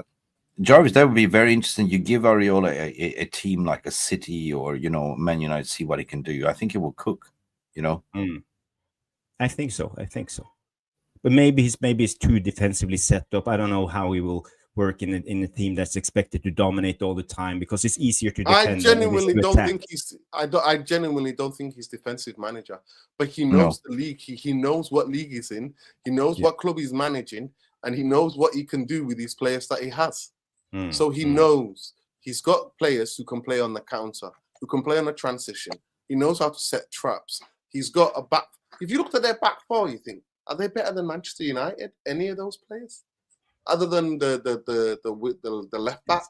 Jarvis, that would be very interesting. You give Areola a team like a City or Man United, see what he can do. I think he will cook. I think so. But maybe he's too defensively set up. I don't know how he will work in a team that's expected to dominate all the time, because it's easier to I defend. genuinely than it is to don't attack. think he's. I genuinely don't think he's defensive manager, but he No. knows the league. He knows what league he's in. He knows what club he's managing, and he knows what he can do with these players that he has. So he knows he's got players who can play on the counter, who can play on the transition. He knows how to set traps. He's got a back. If you looked at their back four, you think, are they better than Manchester United? Any of those players, other than the left back?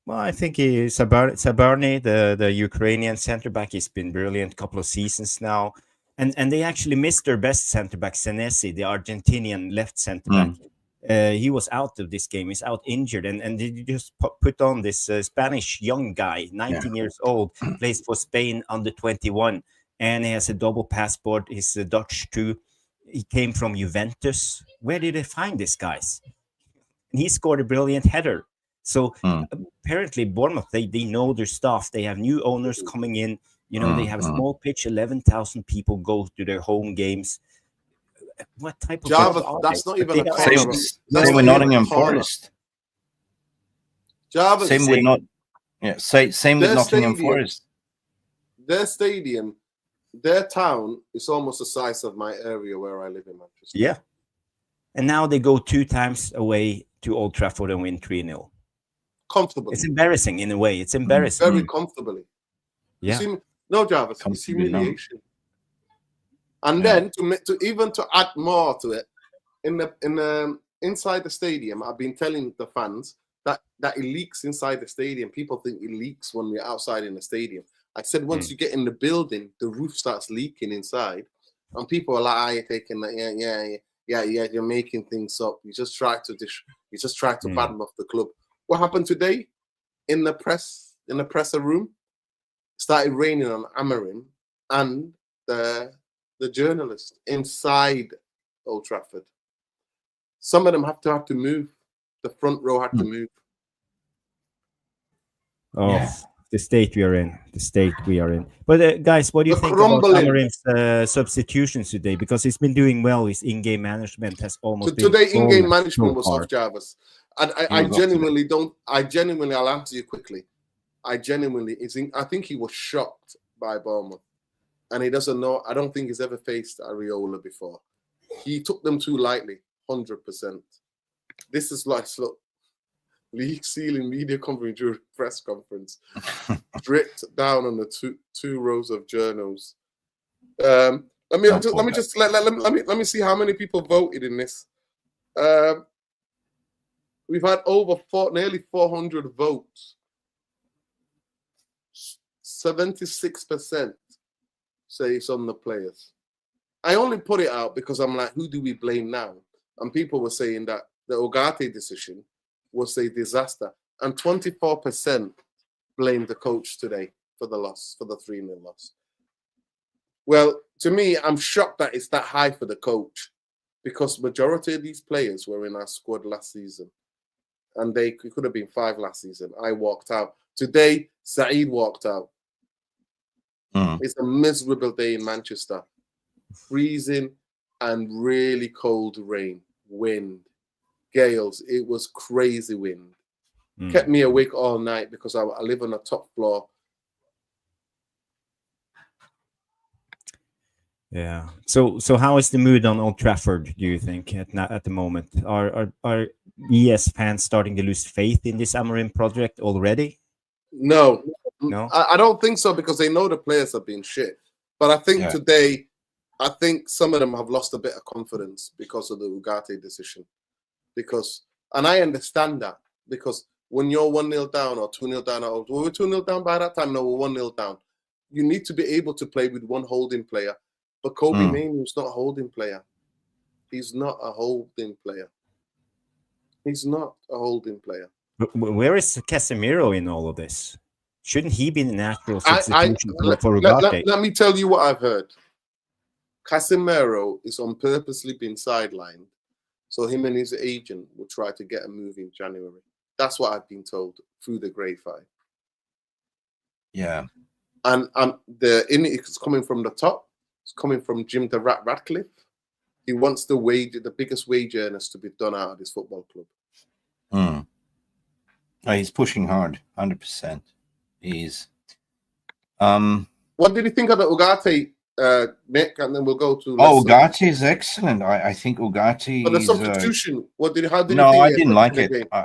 Well, I think Sabarny, the Ukrainian center back, he's been brilliant a couple of seasons now. And they actually missed their best center back, Senesi, the Argentinian left center back. He was out of this game. He's out injured. And they just put on this Spanish young guy, 19 years old, plays for Spain under 21. And he has a double passport. He's Dutch too. He came from Juventus. Where did they find this guys? And he scored a brilliant header. So apparently Bournemouth, they know their stuff. They have new owners coming in. You know, they have a small pitch, 11,000 people go to their home games. What type of Java? club are That's they? not But even they a are- corner. Same with Nottingham Forest. Java. Same with same with Their Nottingham stadium- Forest. Their stadium, their town is almost the size of my area where I live in Manchester. Yeah. And now they go 2 times away to Old Trafford and win 3-0. Comfortably. It's embarrassing in a way. It's embarrassing. Very comfortably. Yeah. No, Jarvis, it's Comfortably numb. humiliation. And then to add more to it, in the inside the stadium, I've been telling the fans that it leaks inside the stadium. People think it leaks when we're outside in the stadium. I said once you get in the building, the roof starts leaking inside, and people are like, "Ah, you're taking that, yeah, you're making things up. You just try to badmouth off the club." What happened today in the presser room? Started raining on Amorim and the journalist inside Old Trafford. Some of them have to move. The front row had to move. Oh, the state we are in. But guys, what do you think about Amorim's substitutions today? Because he's been doing well. His in-game management has almost been today. In-game flawless management so was far. off, Jarvis. I genuinely don't. I'll answer you quickly. I think he was shocked by Bournemouth, and he doesn't know. I don't think he's ever faced Areola before. He took them too lightly, 100%. This is like league ceiling media coverage during press conference, dripped down on the two rows of journals. Let me see how many people voted in this. We've had nearly 400 votes. 76% say it's on the players. I only put it out because I'm like, who do we blame now? And people were saying that the Ugarte decision was a disaster. And 24% blamed the coach today for the loss, for the 3-0 loss. Well, to me, I'm shocked that it's that high for the coach, because majority of these players were in our squad last season. And it could have been 5 last season. I walked out. Today, Saeed walked out. It's a miserable day in Manchester. Freezing and really cold rain, wind, gales. It was crazy wind. Kept me awake all night because I live on the top floor. Yeah. So how is the mood on Old Trafford, do you think, at the moment? Are ES fans starting to lose faith in this Amorim project already? No. No? I don't think so, because they know the players have been shit. But I think today, I think some of them have lost a bit of confidence because of the Ugarte decision. And I understand that, because when you're 1-0 down or 2-0 down, or we were 2-0 down by that time, no, we're 1-0 down. You need to be able to play with one holding player. But Kobe Mainoo's not a holding player. He's not a holding player. He's not a holding player. But where is Casemiro in all of this? Shouldn't he be the natural substitution for Ugarte? Let me tell you what I've heard. Casemiro is on purposely been sidelined, so him and his agent will try to get a move in January. That's what I've been told through the grapevine. Yeah. And it's coming from the top. It's coming from Jim the Rat Ratcliffe. He wants the biggest wage earners to be done out of this football club. Mm. Oh, he's pushing hard, 100%. He's What did you think of the Ugarte, Nick? And then we'll go to oh, Leicester. Ugarte is excellent. I think Ugarte But the is substitution, how did you no, think I it didn't like affected the it. game?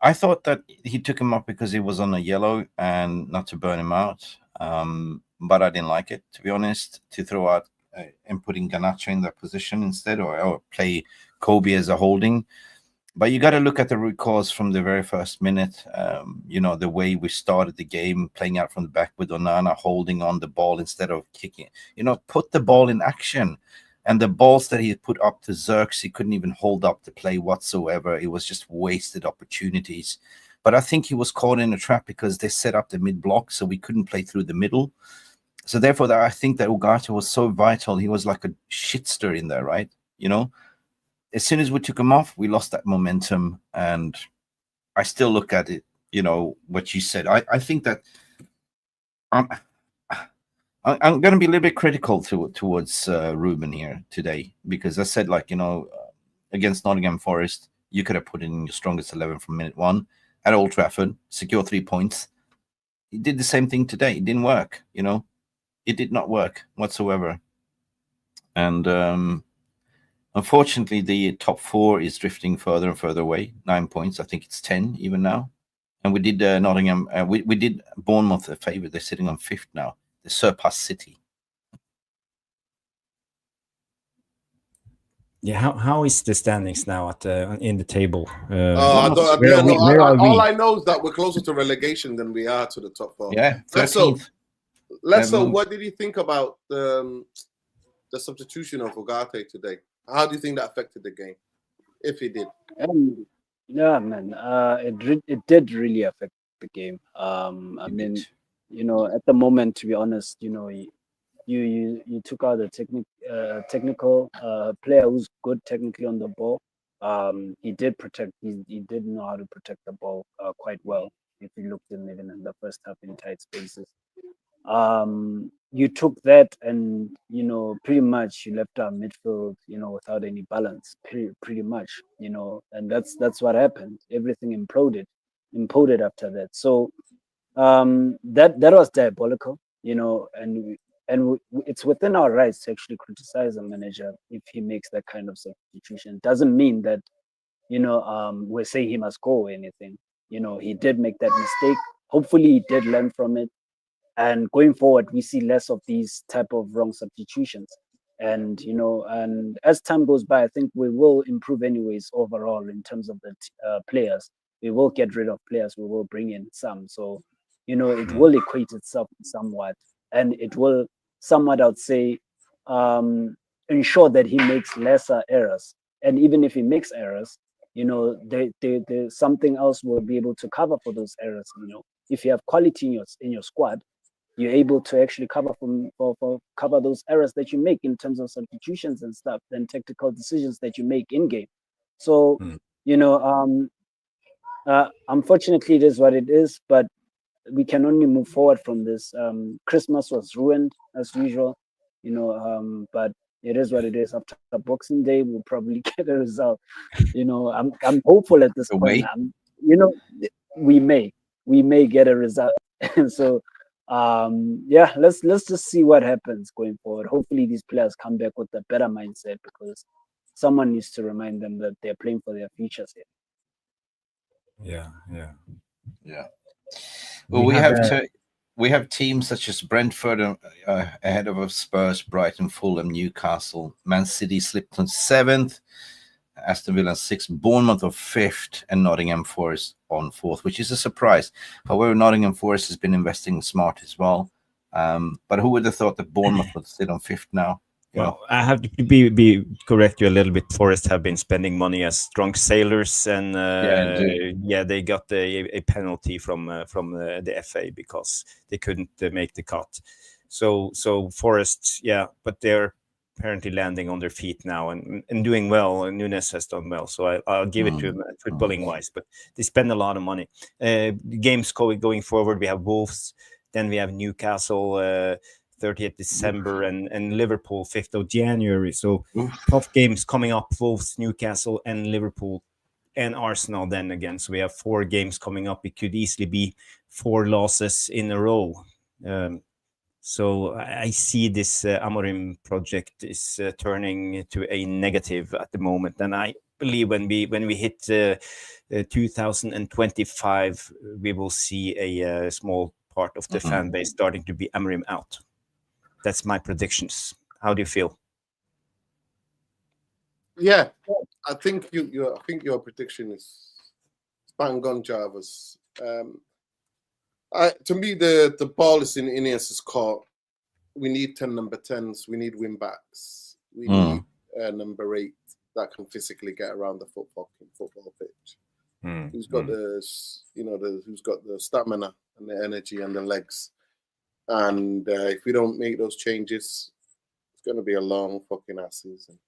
I thought that he took him up because he was on a yellow and not to burn him out. But I didn't like it, to be honest, to throw out and putting Garnacho in that position instead, or play Kobe as a holding. But you got to look at the root cause from the very first minute. The way we started the game, playing out from the back with Onana holding on the ball instead of kicking. Put the ball in action. And the balls that he put up to Xerxes, he couldn't even hold up the play whatsoever. It was just wasted opportunities. But I think he was caught in a trap because they set up the mid-block, so we couldn't play through the middle. So therefore, I think that Ugarte was so vital. He was like a shitster in there, right? As soon as we took him off, we lost that momentum. And I still look at it, what you said. I think that I'm going to be a little bit critical towards Ruben here today, because I said, against Nottingham Forest, you could have put in your strongest 11 from minute 1 at Old Trafford, secure 3 points. He did the same thing today. It didn't work, It did not work whatsoever. And unfortunately, the top 4 is drifting further and further away. 9 points. I think it's 10 even now. And we did Nottingham. We did Bournemouth a favor. They're sitting on 5th now. They surpassed City. Yeah, how is the standings now in the table? All I know is that we're closer to relegation than we are to the top 4. Yeah, 13th. So what did you think about the substitution of Ugarte today? How do you think that affected the game, if it did? Yeah, man, it did really affect the game. At the moment, to be honest, you took out a technical player who's good technically on the ball. He did know how to protect the ball quite well. If you looked in even in the first half in tight spaces, you took that and pretty much you left our midfield without any balance. Pretty much, and that's what happened. Everything imploded after that. So that was diabolical, and it's within our rights to actually criticize a manager if he makes that kind of substitution. Doesn't mean that we're saying he must go or anything. He did make that mistake. Hopefully he did learn from it, and going forward we see less of these type of wrong substitutions. And and as time goes by, I think we will improve anyways overall in terms of the players. We will get rid of players, we will bring in some. So it will equate itself somewhat, and it will somewhat, I would say, ensure that he makes lesser errors. And even if he makes errors, there's something else will be able to cover for those errors. If you have quality in your squad, you're able to actually cover cover those errors that you make in terms of substitutions and stuff, and tactical decisions that you make in game. So unfortunately, it is what it is, but we can only move forward from this. Christmas was ruined as usual, but it is what it is. After Boxing Day, we'll probably get a result. I'm hopeful at this point. We may get a result. And so, let's just see what happens going forward. Hopefully, these players come back with a better mindset, because someone needs to remind them that they're playing for their futures here. Yeah. Well, we have teams such as Brentford ahead of us, Spurs, Brighton, Fulham, Newcastle. Man City slipped on 7th, Aston Villa 6th, Bournemouth of 5th, and Nottingham Forest on 4th, which is a surprise. However, Nottingham Forest has been investing smart as well. But who would have thought that Bournemouth would sit on 5th now? Well, I have to be correct you a little bit. Forest have been spending money as drunk sailors, and they got a penalty from the FA because they couldn't make the cut. So Forest, but they're apparently landing on their feet now and doing well. And Nunes has done well, so I'll give it to him footballing wise. But they spend a lot of money. Games going forward, we have Wolves, then we have Newcastle. 30th December and Liverpool 5th of January. So tough games coming up, Wolves, Newcastle and Liverpool and Arsenal then again. So we have 4 games coming up. It could easily be 4 losses in a row. So I see this Amorim project is turning to a negative at the moment, and I believe when we hit 2025, we will see a small part of the fan base starting to be Amorim out. That's my predictions. How do you feel? Yeah, I think your prediction is bang on, Jarvis. To me, the ball is in INEOS' court. We need 10 number 10s. We need wing backs. We need number 8 that can physically get around the football pitch. Who's got who's got the stamina and the energy and the legs. And if we don't make those changes, it's going to be a long fucking ass season.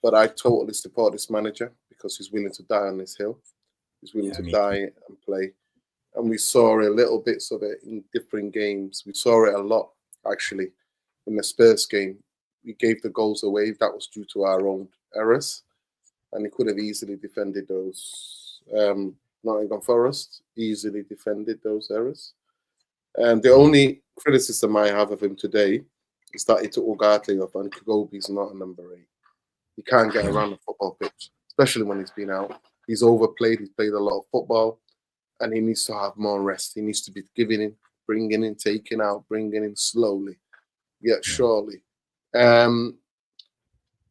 But I totally support this manager because he's willing to die on this hill. He's willing to die and play. And we saw a little bits of it in different games. We saw it a lot, actually, in the Spurs game. We gave the goals away. That was due to our own errors. And he could have easily defended those. Nottingham Forest easily defended those errors. And the only criticism I have of him today is that he took Ugarte off, and Kagobi's not a number 8. He can't get around the football pitch, especially when he's been out. He's overplayed. He's played a lot of football, and he needs to have more rest. He needs to be giving in, bringing in, taking out, bringing in slowly, yet surely. The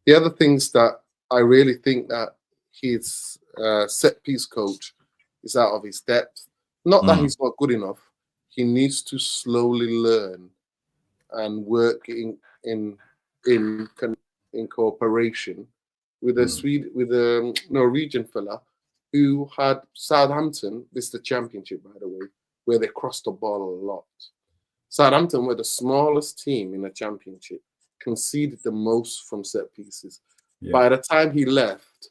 other things that I really think that his set-piece coach is out of his depth. Not that he's not good enough. He needs to slowly learn and work in cooperation with a Norwegian fella who had Southampton. This is the Championship, by the way, where they crossed the ball a lot. Southampton were the smallest team in the Championship, conceded the most from set pieces. Yeah. By the time he left,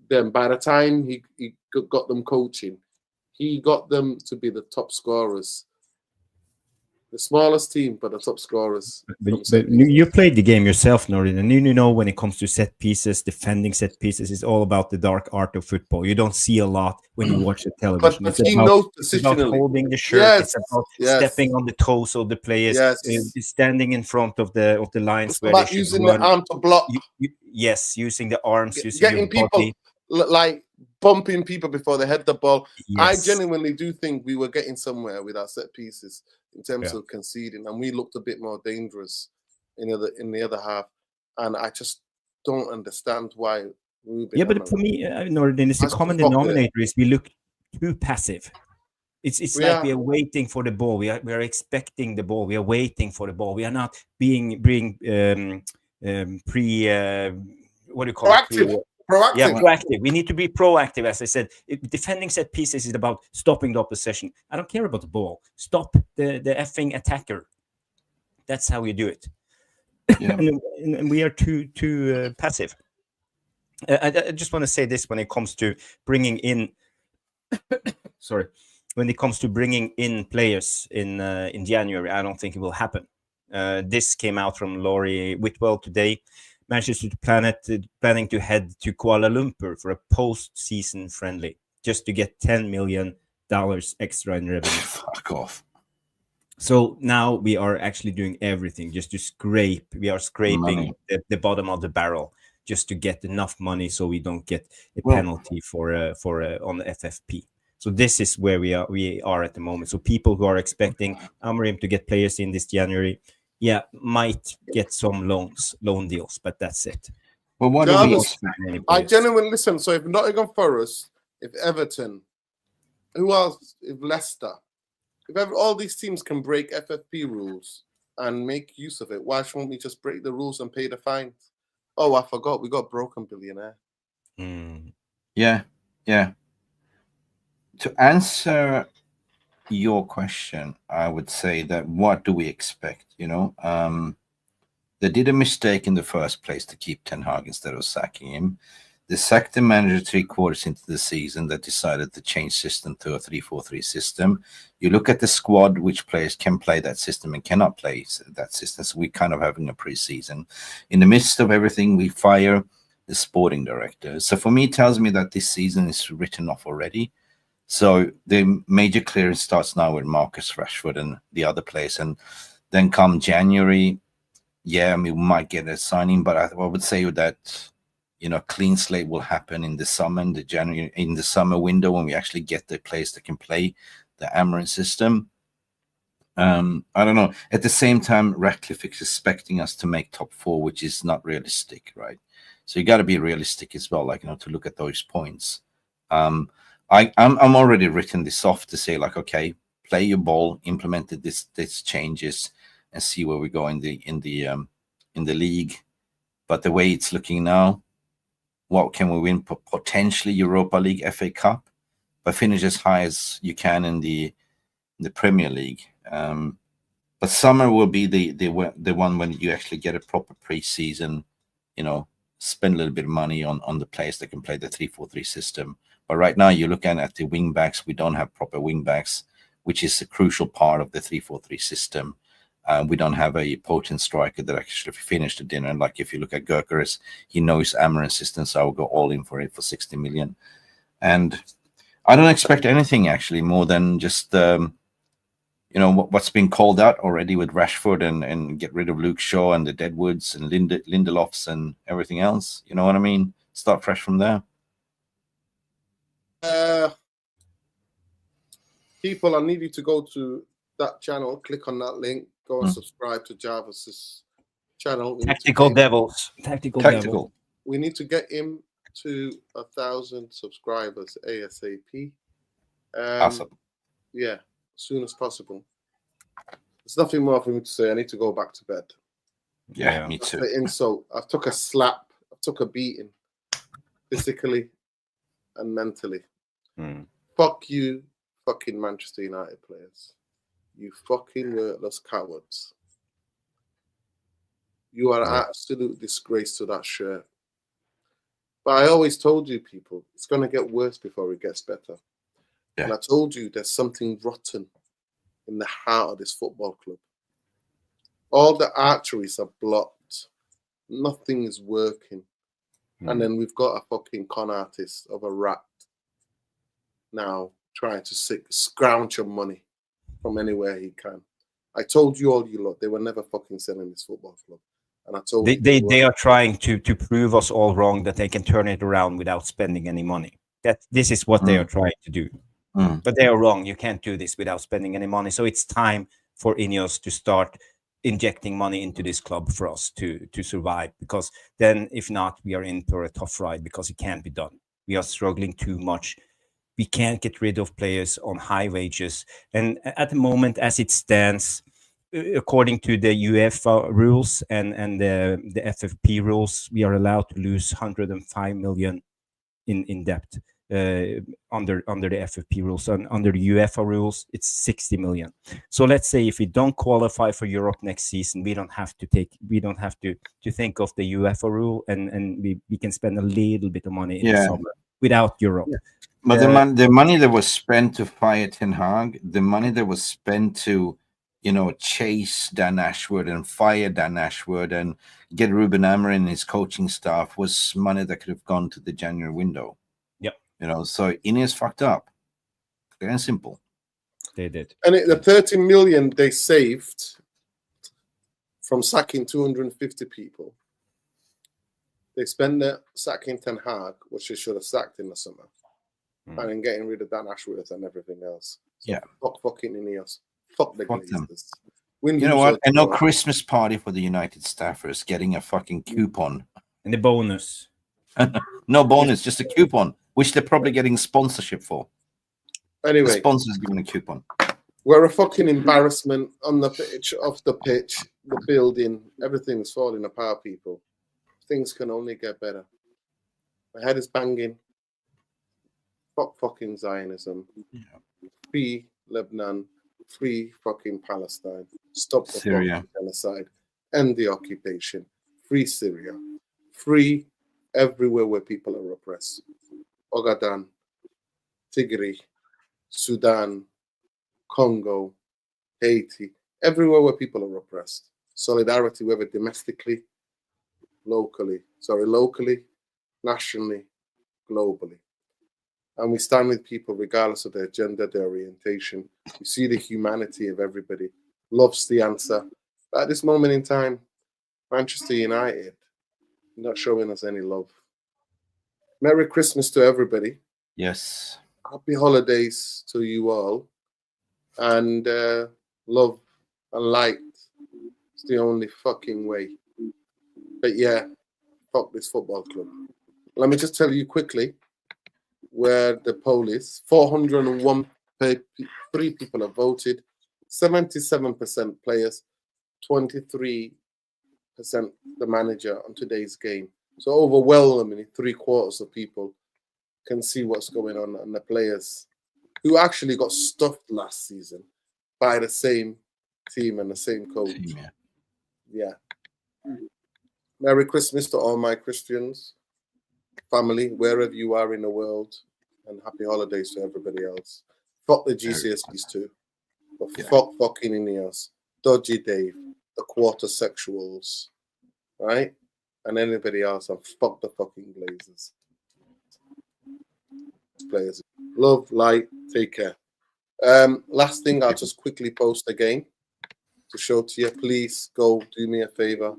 by the time he got them coaching, he got them to be the top scorers. The smallest team, but the top scorers. But you played the game yourself, Nordin, and you know when it comes to set pieces, defending set pieces, it's all about the dark art of football. You don't see a lot when you watch the television. But he knows positionally. It's about holding the shirt. Yes. It's about stepping on the toes of the players. Yes. Standing in front of the lines. It's about using the arm to block. Yes, using the arms, using getting your body. People like bumping people before they head the ball. Yes. I genuinely do think we were getting somewhere with our set pieces in terms of conceding, and we looked a bit more dangerous in the other half. And I just don't understand why. But for me, Nordin, it's a common denominator is we look too passive. It's like we are waiting for the ball. We are expecting the ball. We are waiting for the ball. We are not being what do you call proactive. it? Proactive. Yeah, proactive. We need to be proactive, as I said. Defending set pieces is about stopping the opposition. I don't care about the ball. Stop the effing attacker. That's how you do it. Yeah. and we are too passive. I just want to say this when it comes to bringing in. When it comes to bringing in players in January, I don't think it will happen. This came out from Laurie Whitwell today. Manchester planning to head to Kuala Lumpur for a post-season friendly, just to get $10 million extra in revenue. Fuck off. So now we are actually doing everything just to scrape. We are scraping the bottom of the barrel just to get enough money so we don't get a penalty for on the FFP. So this is where we are at the moment. So people who are expecting Amorim to get players in this January, might get some loan deals, but that's it. Well, what do we expect? I genuinely listen. So if Nottingham Forest, if Everton, who else? If Leicester, if all these teams can break FFP rules and make use of it, why shouldn't we just break the rules and pay the fines? Oh, I forgot. We got broken billionaire. Yeah. To answer your question, I would say that what do we expect? They did a mistake in the first place to keep Ten Hag instead of sacking him. They sacked the manager 3 quarters into the season that decided to change system to a 3-4-3 system. You look at the squad, which players can play that system and cannot play that system. So we kind of having a preseason. In the midst of everything, we fire the sporting director. So for me, it tells me that this season is written off already. So the major clearance starts now with Marcus Rashford and the other players, and then come January, yeah, I mean, we might get a signing, but I would say that, you know, clean slate will happen in the summer, in the summer window, when we actually get the players that can play the Amarin system. I don't know. At the same time, Ratcliffe is expecting us to make top 4, which is not realistic, right? So you got to be realistic as well, like, you know, to look at those points. I'm already written this off to say, like, okay, play your ball, implemented this changes, and see where we go in the league. But the way it's looking now, what can we win? Potentially Europa League, FA Cup, but finish as high as you can in the Premier League. But summer will be the one when you actually get a proper pre-season, you know, spend a little bit of money on the players that can play the 3-4-3 system. But right now you're looking at the wing backs. We don't have proper wing backs, which is a crucial part of the 3-4-3 system. We don't have a potent striker that actually finished the dinner. And like if you look at Gyökeres, he knows Amarin system, so I will go all in for it for 60 million. And I don't expect anything actually more than just you know, what's been called out already with Rashford and get rid of Luke Shaw and the Deadwoods and Lindelofs and everything else. You know what I mean? Start fresh from there. People, I need you to go to that channel, click on that link, go and subscribe to Jarvis's channel. Tactical Devils. Tactical. We need to get him to 1,000 subscribers ASAP. Awesome. Yeah, as soon as possible. There's nothing more for me to say. I need to go back to bed. Yeah, me too. The insult. I took a slap. I took a beating, physically and mentally. Fuck you, fucking Manchester United players. You fucking worthless cowards. You are an absolute disgrace to that shirt. But I always told you, people, it's going to get worse before it gets better. Yeah. And I told you there's something rotten in the heart of this football club. All the arteries are blocked. Nothing is working. And then we've got a fucking con artist of a rat now trying to scrounge your money from anywhere he can. I told you all you lot, they were never fucking selling this football club. And I told they are trying to prove us all wrong that they can turn it around without spending any money. That this is what they are trying to do. But they are wrong. You can't do this without spending any money. So it's time for INEOS to start injecting money into this club for us to survive. Because then, if not, we are in for a tough ride because it can't be done. We are struggling too much. We can't get rid of players on high wages. And at the moment, as it stands, according to the UEFA rules and the FFP rules, we are allowed to lose 105 million in debt. Under the FFP rules, and under the UEFA rules, it's 60 million. So let's say if we don't qualify for Europe next season, we don't have to think of the UEFA rule, and we can spend a little bit of money in the summer without Europe. But the money that was spent to fire Ten Hag, the money that was spent to, you know, chase Dan Ashworth and fire Dan Ashworth and get Ruben Amorim and his coaching staff was money that could have gone to the January window. You know, so INEOS fucked up. Clear and simple. They did. And the 30 million they saved from sacking 250 people, they spent that sacking Ten Hag, which they should have sacked in the summer, and then getting rid of Dan Ashworth and everything else. So fuck fucking INEOS. Fuck the Glazers. You know what? And no Christmas party for the United staffers getting a fucking coupon. And the bonus. No bonus, just a coupon, which they're probably getting sponsorship for. Anyway, the sponsor's giving a coupon. We're a fucking embarrassment on the pitch, off the pitch, the building. Everything's falling apart, people. Things can only get better. My head is banging. Fuck fucking Zionism. Free Lebanon. Free fucking Palestine. Stop the Syria genocide. End the occupation. Free Syria. Free everywhere where people are oppressed. Ogaden, Tigray, Sudan, Congo, Haiti, everywhere where people are oppressed. Solidarity, whether domestically, locally, nationally, globally. And we stand with people regardless of their gender, their orientation. We see the humanity of everybody. Love's the answer. But at this moment in time, Manchester United not showing us any love. Merry Christmas to everybody. Yes. Happy holidays to you all. And love and light is the only fucking way. But yeah, fuck this football club. Let me just tell you quickly where the poll is. 401 three people have voted, 77% players, 23% the manager on today's game. So overwhelmingly, 3/4 of people can see what's going on, and the players who actually got stuffed last season by the same team and the same coach. Yeah. Merry Christmas to all my Christians, family, wherever you are in the world, and happy holidays to everybody else. Fuck the GCSEs too. But fuck fucking INEOS, Dodgy Dave, the quarter sexuals, right? And anybody else, and fuck the fucking Glazers. Players. Love, light, take care. Last thing, I'll just quickly post again to show to you. Please go do me a favor.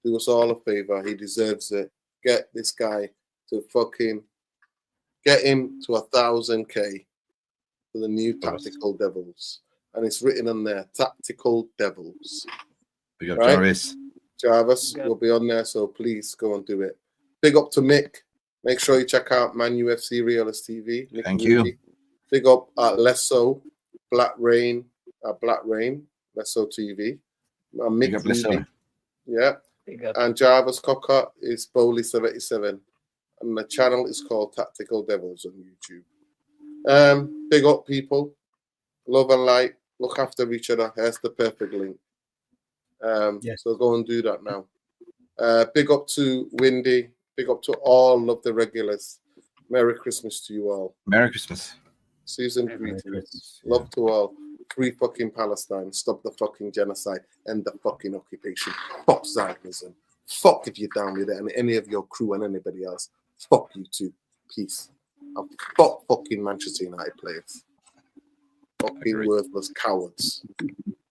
Do us all a favor. He deserves it. Get this guy to fucking get him to 1,000K for the new Tactical Devils. And it's written on there, Tactical Devils. Big up, Jarvis. Jarvis will be on there, so please go and do it. Big up to Mick. Make sure you check out Man UFC Realist TV. Mick Thank you. Big up at Lesso, Black Rain, Lesso TV. And Big Mick up, Lesso. Yeah. And Jarvis Cocker is Bowley77. And the channel is called Tactical Devils on YouTube. Big up, people. Love and light. Look after each other. Here's the perfect link. So go and do that now. Big up to Windy. Big up to all of the regulars. Merry Christmas to you all. Merry Christmas. Season greetings. Love to all. Free fucking Palestine. Stop the fucking genocide. End the fucking occupation. Fuck Zionism. Fuck if you're down with it and any of your crew and anybody else. Fuck you too. Peace. And fuck fucking Manchester United players. Fucking worthless cowards.